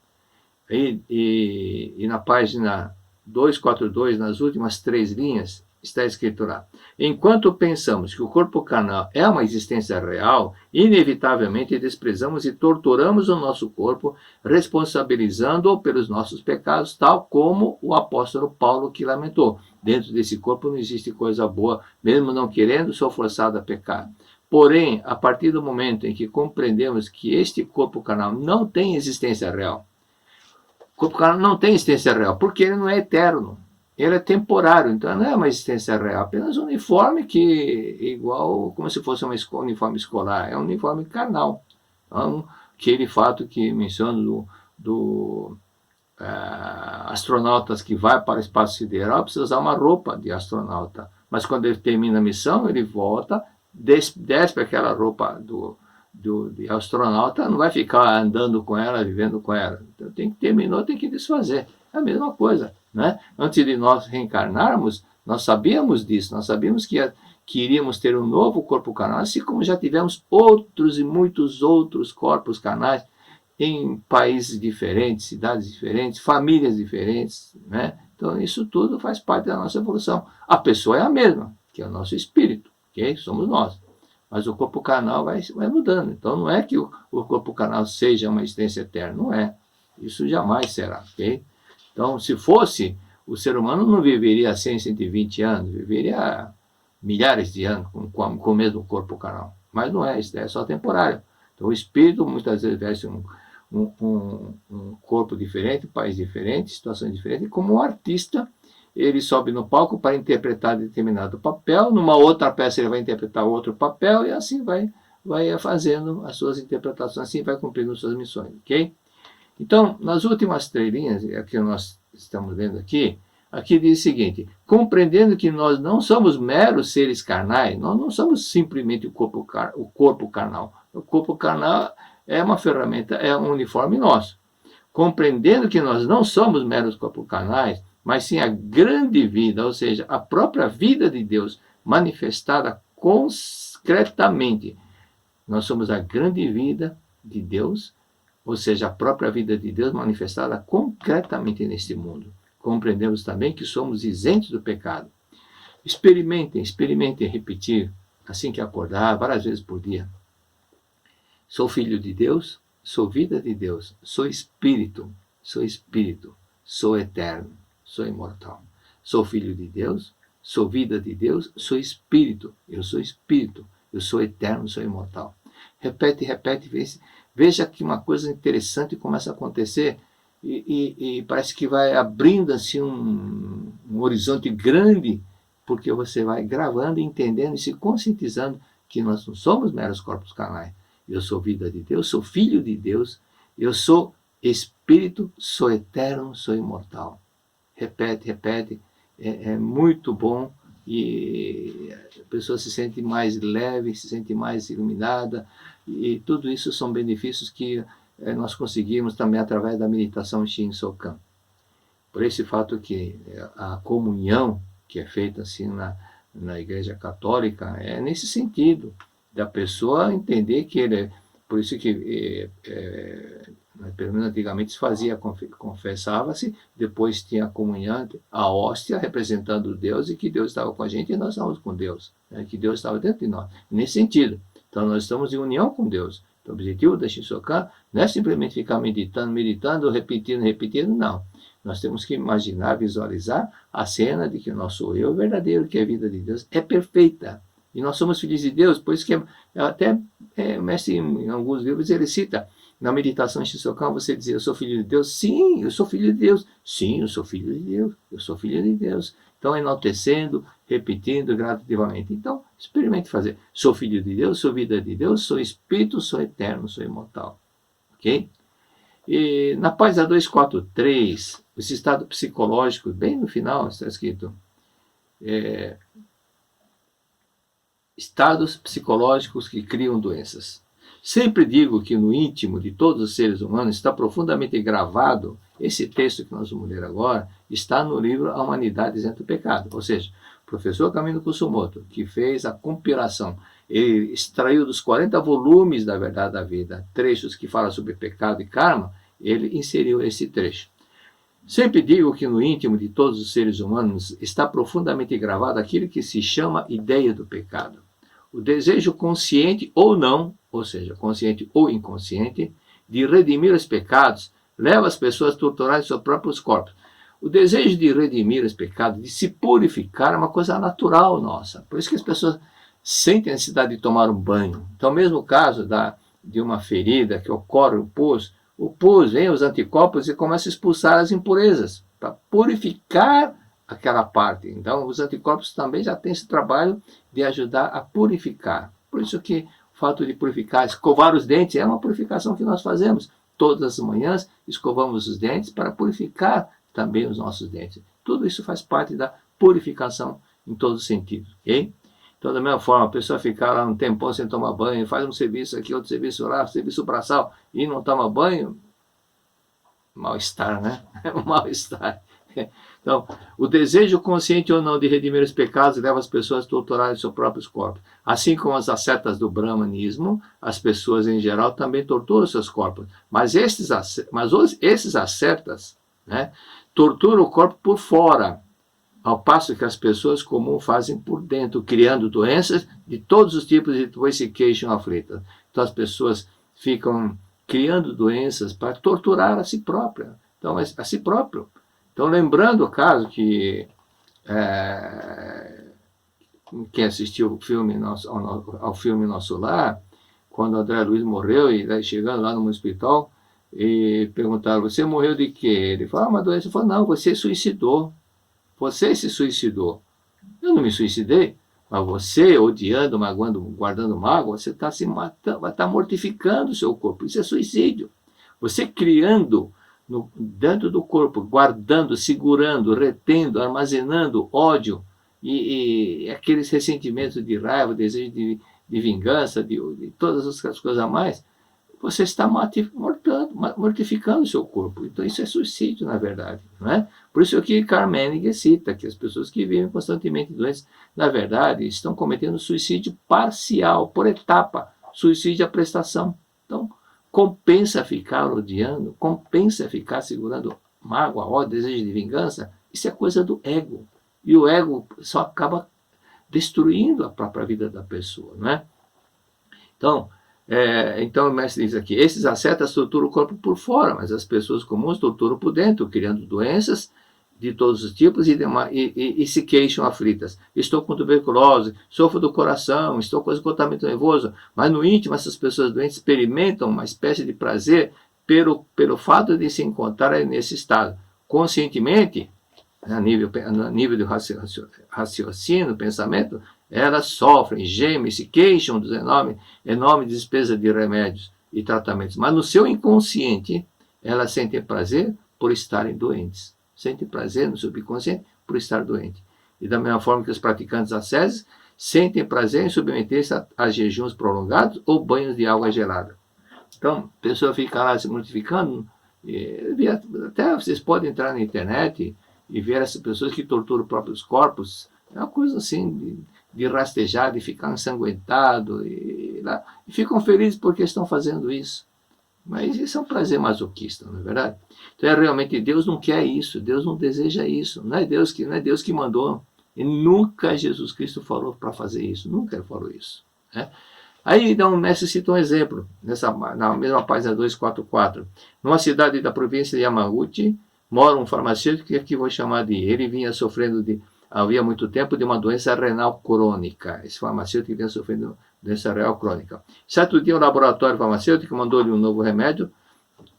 E na página 242, nas últimas 3 linhas, está escrito lá: enquanto pensamos que o corpo carnal é uma existência real, inevitavelmente desprezamos e torturamos o nosso corpo, responsabilizando-o pelos nossos pecados, tal como o apóstolo Paulo que lamentou: dentro desse corpo não existe coisa boa, mesmo não querendo, sou forçado a pecar. Porém, a partir do momento em que compreendemos que este corpo carnal não tem existência real, o corpo carnal não tem existência real, porque ele não é eterno. Ele é temporário, então não é uma existência real, apenas um uniforme que é igual, como se fosse um uniforme escolar, é um uniforme carnal. Então, aquele fato que menciono do astronautas que vai para o espaço sideral precisa usar uma roupa de astronauta, mas quando ele termina a missão, ele volta, despe aquela roupa de astronauta, não vai ficar andando com ela, vivendo com ela. Então, terminou, tem que desfazer. É a mesma coisa, né? Antes de nós reencarnarmos, Nós sabíamos disso, nós sabíamos que iríamos ter um novo corpo carnal, assim como já tivemos outros e muitos outros corpos carnais em países diferentes, cidades diferentes, famílias diferentes, né? Então isso tudo faz parte da nossa evolução. A pessoa é a mesma, que é o nosso espírito, ok? Somos nós. Mas o corpo carnal vai mudando. Então não é que o corpo carnal seja uma existência eterna, não é. Isso jamais será, ok? Então, se fosse, o ser humano não viveria 100, 120 anos, viveria milhares de anos com o mesmo corpo carnal. Mas não é, isso é só temporário. Então, o espírito muitas vezes veste um corpo diferente, um país diferente, situações diferentes, e como um artista, ele sobe no palco para interpretar determinado papel, numa outra peça ele vai interpretar outro papel, e assim vai fazendo as suas interpretações, assim vai cumprindo suas missões, ok? Então, nas últimas 3 linhas, que nós estamos lendo aqui diz o seguinte: compreendendo que nós não somos meros seres carnais, nós não somos simplesmente o corpo carnal. O corpo carnal é uma ferramenta, é um uniforme nosso. Compreendendo que nós não somos meros corpos carnais, mas sim a grande vida, ou seja, a própria vida de Deus manifestada concretamente. Nós somos a grande vida de Deus, ou seja, a própria vida de Deus manifestada concretamente neste mundo. Compreendemos também que somos isentos do pecado. Experimentem repetir, assim que acordar, várias vezes por dia. Sou filho de Deus, sou vida de Deus, sou espírito, sou eterno, sou imortal. Sou filho de Deus, sou vida de Deus, sou espírito, eu sou eterno, sou imortal. Repete, veja que uma coisa interessante começa a acontecer e parece que vai abrindo assim um horizonte grande, porque você vai gravando, entendendo e se conscientizando que nós não somos meros corpos carnais. Eu sou vida de Deus, sou filho de Deus, eu sou espírito, sou eterno, sou imortal. Repete, é muito bom e a pessoa se sente mais leve, se sente mais iluminada, e tudo isso são benefícios que nós conseguimos também através da meditação Shin Sokan. Por esse fato que a comunhão que é feita assim na Igreja Católica é nesse sentido, da pessoa entender que ele é, por isso que pelo menos antigamente se fazia, confessava-se, depois tinha a comunhão, a hóstia representando Deus, e que Deus estava com a gente e nós estávamos com Deus, né? Que Deus estava dentro de nós, nesse sentido. Então nós estamos em união com Deus. Então, o objetivo da Shinsokan não é simplesmente ficar meditando, repetindo, não. Nós temos que imaginar, visualizar a cena de que o nosso eu verdadeiro, que é a vida de Deus, é perfeita. E nós somos filhos de Deus, por isso que até mestre em alguns livros ele cita, na meditação Shinsokan você dizer, eu sou filho de Deus? Sim, eu sou filho de Deus. Sim, eu sou filho de Deus. Eu sou filho de Deus. Então, enaltecendo, repetindo gradativamente. Então, experimente fazer. Sou filho de Deus, sou vida de Deus, sou espírito, sou eterno, sou imortal. Ok? E na página 243, esse estado psicológico, bem no final está escrito, estados psicológicos que criam doenças. Sempre digo que no íntimo de todos os seres humanos está profundamente gravado, esse texto que nós vamos ler agora, está no livro A Humanidade Isenta do Pecado. Ou seja, o professor Kamino Kusumoto, que fez a compilação, ele extraiu dos 40 volumes da Verdade da Vida, trechos que falam sobre pecado e karma, ele inseriu esse trecho. Sempre digo que no íntimo de todos os seres humanos está profundamente gravado aquilo que se chama ideia do pecado. O desejo consciente ou não, ou seja, consciente ou inconsciente, de redimir os pecados, leva as pessoas a torturarem seus próprios corpos. O desejo de redimir os pecados, de se purificar, é uma coisa natural nossa. Por isso que as pessoas sentem a necessidade de tomar um banho. Então, mesmo caso de uma ferida que ocorre no pus, o pus vem os anticorpos e começa a expulsar as impurezas, para purificar aquela parte. Então, os anticorpos também já têm esse trabalho de ajudar a purificar. Por isso que o fato de purificar, escovar os dentes, é uma purificação que nós fazemos. Todas as manhãs, escovamos os dentes para purificar também os nossos dentes. Tudo isso faz parte da purificação em todos os sentidos, ok? Então, da mesma forma, a pessoa ficar lá um tempão sem tomar banho, faz um serviço aqui, outro serviço lá, serviço braçal, e não toma banho, mal-estar, né? Mal-estar. Então, o desejo consciente ou não de redimir os pecados leva as pessoas a torturarem seus próprios corpos. Assim como as ascetas do brahmanismo, as pessoas em geral também torturam seus corpos. Mas esses ascetas, né, torturam o corpo por fora, ao passo que as pessoas comuns fazem por dentro, criando doenças de todos os tipos e depois se queixam aflitas. Então as pessoas ficam criando doenças para torturar a si própria. Então, a si próprio. Então, lembrando o caso que quem assistiu o filme ao filme Nosso Lar, quando o André Luiz morreu, e daí chegando lá no hospital, e perguntaram, você morreu de quê? Ele falou, uma doença. Ele falou, não, você suicidou. Você se suicidou. Eu não me suicidei. Mas você, odiando, magoando, guardando mágoa, você está se matando, vai estar mortificando o seu corpo. Isso é suicídio. Você criando dentro do corpo, guardando, segurando, retendo, armazenando ódio e aqueles ressentimentos de raiva, desejo de vingança, de todas as coisas a mais, você está mortificando o seu corpo. Então isso é suicídio, na verdade. Não é? Por isso que Carl cita que as pessoas que vivem constantemente doentes, na verdade, estão cometendo suicídio parcial, por etapa, suicídio à prestação. Então, compensa ficar odiando, compensa ficar segurando mágoa, ódio, desejo de vingança, isso é coisa do ego. E o ego só acaba destruindo a própria vida da pessoa, não é? Então o mestre diz aqui, esses ascetas torturam o corpo por fora, mas as pessoas comuns torturam por dentro, criando doenças de todos os tipos e se queixam aflitas. Estou com tuberculose, sofro do coração, estou com esgotamento nervoso, mas no íntimo essas pessoas doentes experimentam uma espécie de prazer pelo fato de se encontrarem nesse estado. Conscientemente, a nível do raciocínio, pensamento, elas sofrem, gemem, se queixam dos enorme despesa de remédios e tratamentos. Mas no seu inconsciente, elas sentem prazer por estarem doentes. Sentem prazer no subconsciente por estar doente. E da mesma forma que os praticantes asceses sentem prazer em submeter-se a jejuns prolongados ou banhos de água gelada. Então, a pessoa fica lá se mortificando. Até vocês podem entrar na internet e ver essas pessoas que torturam os próprios corpos. É uma coisa assim de rastejar, de ficar ensanguentado. E ficam felizes porque estão fazendo isso. Mas isso é um prazer masoquista, não é verdade? Então, realmente, Deus não quer isso, Deus não deseja isso. Não é Deus que mandou. E nunca Jesus Cristo falou para fazer isso, nunca ele falou isso. Né? Aí, então, o mestre cita um exemplo, na mesma página 244. Numa cidade da província de Yamaguchi, mora um farmacêutico que aqui vou chamar de... Ele vinha sofrendo havia muito tempo de uma doença renal crônica. Esse farmacêutico vinha sofrendo doença renal crônica. Certo dia, o laboratório farmacêutico mandou-lhe um novo remédio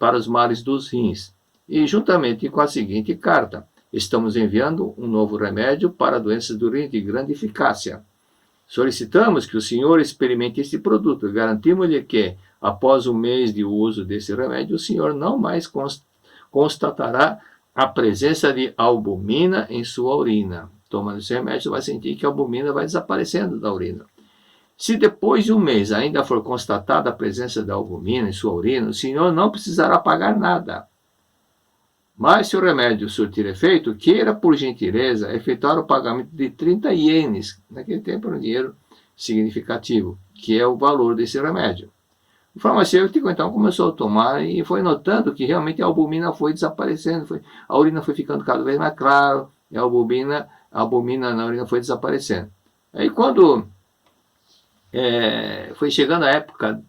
para os males dos rins. E juntamente com a seguinte carta: estamos enviando um novo remédio para doenças do rim de grande eficácia. Solicitamos que o senhor experimente este produto. Garantimos-lhe que, após um mês de uso desse remédio, o senhor não mais constatará a presença de albumina em sua urina. Tomando esse remédio, vai sentir que a albumina vai desaparecendo da urina. Se depois de um mês ainda for constatada a presença da albumina em sua urina, o senhor não precisará pagar nada. Mas se o remédio surtir efeito, queira, por gentileza, efetuar o pagamento de 30 ienes, naquele tempo era um dinheiro significativo, que é o valor desse remédio. O farmacêutico, então, começou a tomar e foi notando que realmente a albumina foi desaparecendo, a urina foi ficando cada vez mais clara, e a albumina na urina foi desaparecendo. Aí, quando foi chegando a época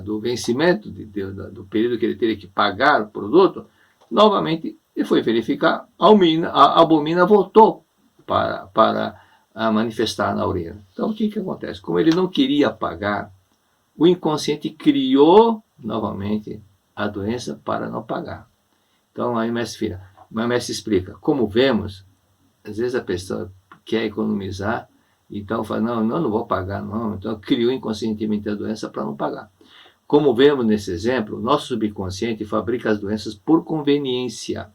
do vencimento, do período que ele teria que pagar o produto, novamente ele foi verificar, a albumina voltou para manifestar na urina. Então, o que acontece? Como ele não queria pagar, o inconsciente criou novamente a doença para não pagar. Então, aí o mestre explica. Como vemos, às vezes a pessoa quer economizar, então fala, não vou pagar, não. Então, criou inconscientemente a doença para não pagar. Como vemos nesse exemplo, nosso subconsciente fabrica as doenças por conveniência.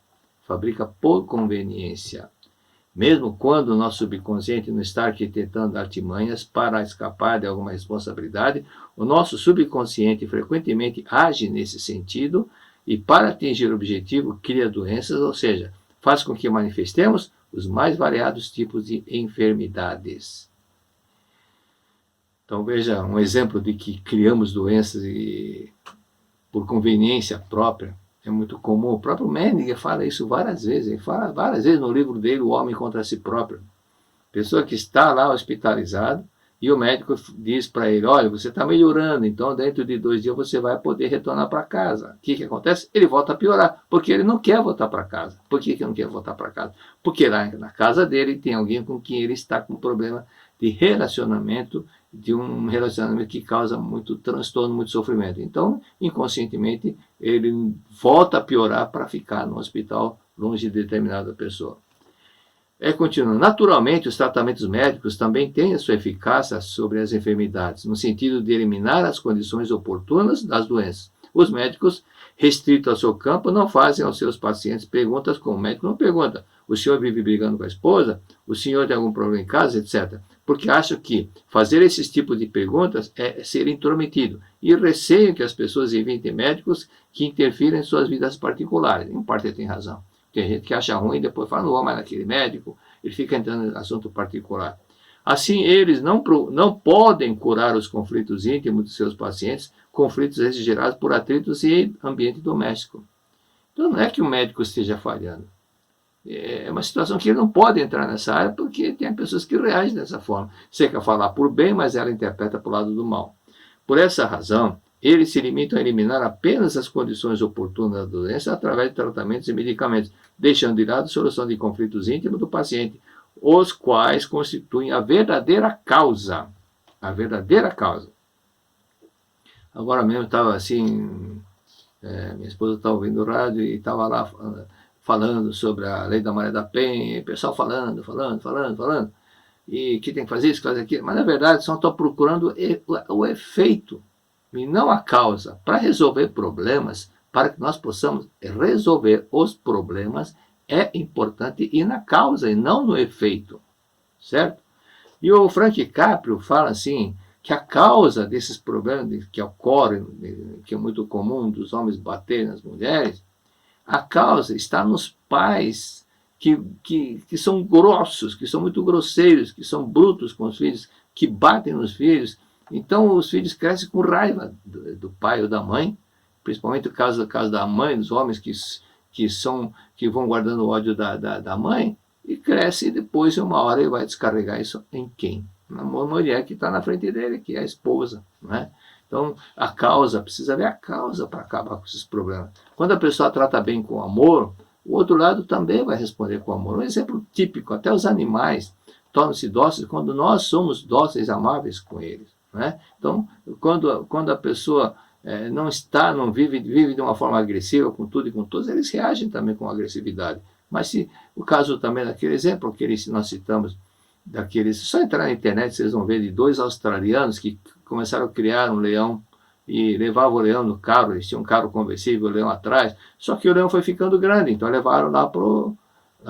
Mesmo quando o nosso subconsciente não está arquitetando artimanhas para escapar de alguma responsabilidade, o nosso subconsciente frequentemente age nesse sentido e, para atingir o objetivo, cria doenças, ou seja, faz com que manifestemos os mais variados tipos de enfermidades. Então veja um exemplo de que criamos doenças por conveniência própria. É muito comum. O próprio Menninger fala isso várias vezes. Ele fala várias vezes no livro dele, O Homem contra Si Próprio. Pessoa que está lá hospitalizado e o médico diz para ele, olha, você está melhorando, então dentro de 2 dias você vai poder retornar para casa. O que acontece? Ele volta a piorar, porque ele não quer voltar para casa. Por que não quer voltar para casa? Porque lá na casa dele tem alguém com quem ele está com problema de relacionamento, de um relacionamento que causa muito transtorno, muito sofrimento. Então, inconscientemente, ele volta a piorar para ficar no hospital longe de determinada pessoa. Continua. Naturalmente, os tratamentos médicos também têm a sua eficácia sobre as enfermidades, no sentido de eliminar as condições oportunas das doenças. Os médicos, restritos ao seu campo, não fazem aos seus pacientes perguntas como o médico não pergunta. O senhor vive brigando com a esposa? O senhor tem algum problema em casa? Etc. Porque acham que fazer esses tipos de perguntas é ser intrometido. E receiam que as pessoas evitem médicos que interfiram em suas vidas particulares. Em parte tem razão. Tem gente que acha ruim e depois fala, não vou mais naquele médico, ele fica entrando em assunto particular. Assim, eles não podem curar os conflitos íntimos dos seus pacientes, conflitos esses gerados por atritos e ambiente doméstico. Então, não é que o médico esteja falhando. É uma situação que ele não pode entrar nessa área porque tem pessoas que reagem dessa forma. Você quer falar por bem, mas ela interpreta para o lado do mal. Por essa razão, eles se limitam a eliminar apenas as condições oportunas da doença através de tratamentos e medicamentos, deixando de lado a solução de conflitos íntimos do paciente, os quais constituem a verdadeira causa. A verdadeira causa. Agora mesmo estava assim, minha esposa estava ouvindo o rádio e estava lá falando sobre a lei da Maria da Penha, o pessoal falando, e que tem que fazer isso, fazer aquilo, mas na verdade só estão procurando o efeito e não a causa, para resolver problemas, para que nós possamos resolver os problemas, é importante ir na causa e não no efeito, certo? E o Frank Caprio fala assim, que a causa desses problemas que ocorrem, que é muito comum dos homens baterem nas mulheres, a causa está nos pais que são grossos, que são muito grosseiros, que são brutos com os filhos, que batem nos filhos. Então os filhos crescem com raiva do pai ou da mãe, principalmente o caso da mãe, dos homens que vão guardando ódio da mãe, e cresce e depois, uma hora, ele vai descarregar isso em quem? Na mulher que está na frente dele, que é a esposa, né? Então, a causa, precisa ver a causa para acabar com esses problemas. Quando a pessoa trata bem com amor, o outro lado também vai responder com amor. Um exemplo típico, até os animais tornam-se dóceis quando nós somos dóceis, amáveis com eles, né? Então, quando a pessoa não vive de uma forma agressiva com tudo e com todos, eles reagem também com agressividade. Mas se o caso também daquele exemplo que nós citamos, só entrar na internet vocês vão ver de 2 australianos que começaram a criar um leão e levavam o leão no carro, eles tinham um carro conversível, o leão atrás, só que o leão foi ficando grande, então levaram lá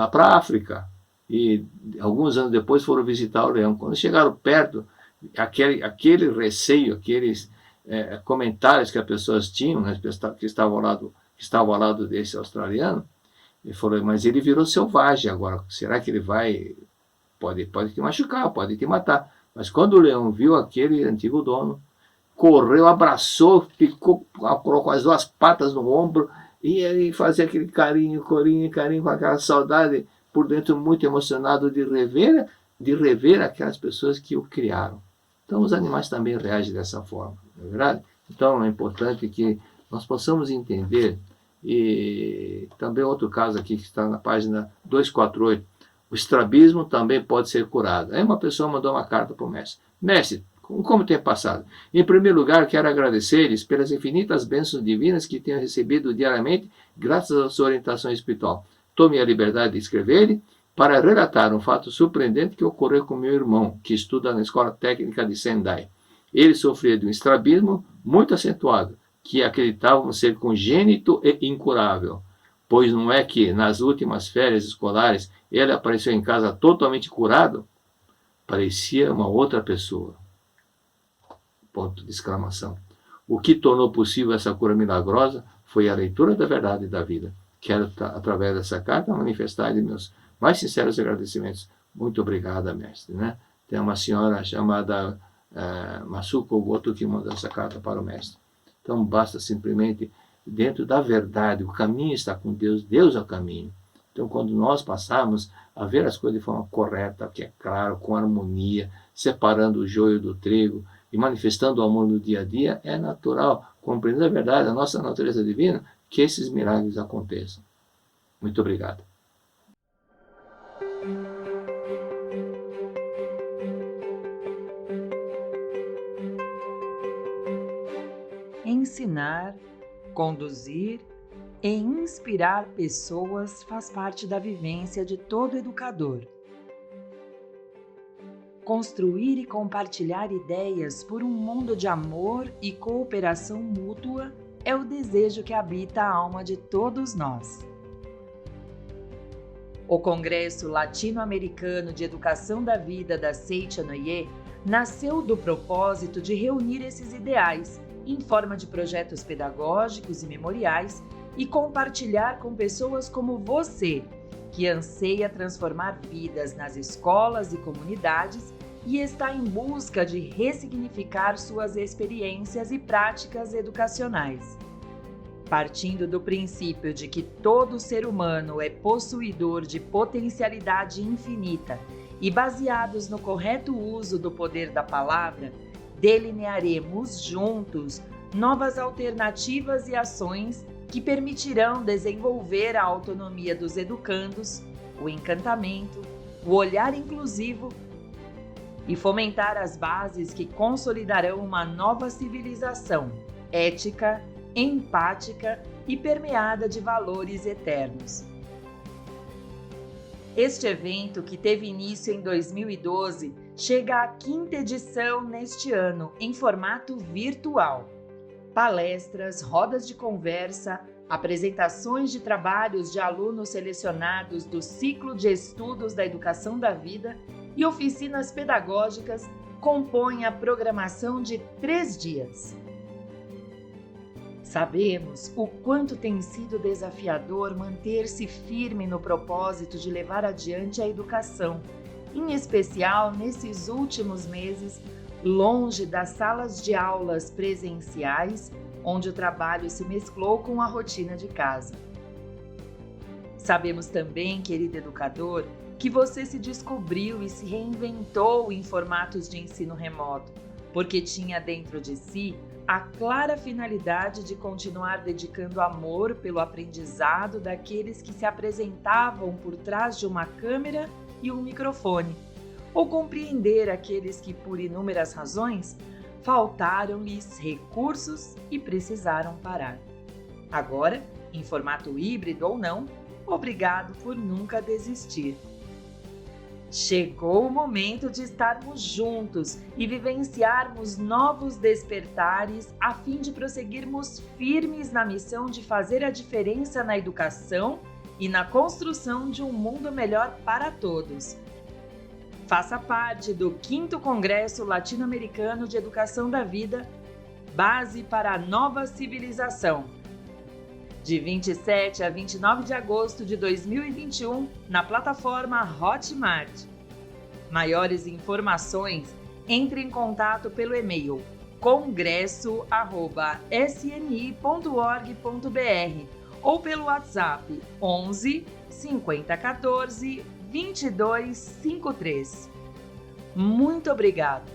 para a África, e alguns anos depois foram visitar o leão. Quando chegaram perto, aquele receio, aqueles comentários que as pessoas tinham, né, que estavam ao lado desse australiano, ele falou, mas ele virou selvagem agora, será que ele pode te machucar, pode te matar? Mas quando o leão viu aquele antigo dono, correu, abraçou, colocou as 2 patas no ombro, e ele fazia aquele carinho com aquela saudade por dentro, muito emocionado de rever aquelas pessoas que o criaram. Então os animais também reagem dessa forma, não é verdade? Então é importante que nós possamos entender. E também outro caso aqui que está na página 248, o estrabismo também pode ser curado. Aí uma pessoa mandou uma carta para o mestre. Mestre, como tem passado? Em primeiro lugar, quero agradecer-lhes pelas infinitas bênçãos divinas que tenho recebido diariamente, graças à sua orientação espiritual. Tome a liberdade de escrever-lhe para relatar um fato surpreendente que ocorreu com meu irmão, que estuda na Escola Técnica de Sendai. Ele sofria de um estrabismo muito acentuado, que acreditavam ser congênito e incurável, pois não é que, nas últimas férias escolares, ele apareceu em casa totalmente curado? Parecia uma outra pessoa. Ponto de exclamação. O que tornou possível essa cura milagrosa foi a leitura da verdade da vida, quero, através dessa carta, manifestar meus mais sinceros agradecimentos. Muito obrigado, mestre. Né? Tem uma senhora chamada Masuko Goto que mandou essa carta para o mestre. Então, basta simplesmente, dentro da verdade, o caminho está com Deus, Deus é o caminho. Então, quando nós passarmos a ver as coisas de forma correta, que é claro, com harmonia, separando o joio do trigo e manifestando o amor no dia a dia, é natural, compreendendo a verdade, a nossa natureza divina, que esses milagres aconteçam. Muito obrigado. Ensinar, conduzir e inspirar pessoas faz parte da vivência de todo educador. Construir e compartilhar ideias por um mundo de amor e cooperação mútua é o desejo que habita a alma de todos nós. O Congresso Latino-Americano de Educação da Vida da Seicha-Noye nasceu do propósito de reunir esses ideais em forma de projetos pedagógicos e memoriais e compartilhar com pessoas como você, que anseia transformar vidas nas escolas e comunidades e está em busca de ressignificar suas experiências e práticas educacionais. Partindo do princípio de que todo ser humano é possuidor de potencialidade infinita e baseados no correto uso do poder da palavra, delinearemos juntos novas alternativas e ações que permitirão desenvolver a autonomia dos educandos, o encantamento, o olhar inclusivo e fomentar as bases que consolidarão uma nova civilização ética, empática e permeada de valores eternos. Este evento, que teve início em 2012, chega à 5ª edição neste ano, em formato virtual. Palestras, rodas de conversa, apresentações de trabalhos de alunos selecionados do ciclo de estudos da educação da vida e oficinas pedagógicas compõem a programação de 3 dias. Sabemos o quanto tem sido desafiador manter-se firme no propósito de levar adiante a educação, em especial nesses últimos meses, longe das salas de aulas presenciais, onde o trabalho se mesclou com a rotina de casa. Sabemos também, querido educador, que você se descobriu e se reinventou em formatos de ensino remoto, porque tinha dentro de si a clara finalidade de continuar dedicando amor pelo aprendizado daqueles que se apresentavam por trás de uma câmera e um microfone, ou compreender aqueles que, por inúmeras razões, faltaram-lhes recursos e precisaram parar. Agora, em formato híbrido ou não, obrigado por nunca desistir. Chegou o momento de estarmos juntos e vivenciarmos novos despertares a fim de prosseguirmos firmes na missão de fazer a diferença na educação e na construção de um mundo melhor para todos. Faça parte do 5º Congresso Latino-Americano de Educação da Vida, Base para a Nova Civilização, de 27 a 29 de agosto de 2021, na plataforma Hotmart. Maiores informações, entre em contato pelo e-mail congresso@sni.org.br ou pelo WhatsApp 11 50 14 22 53. Muito obrigado!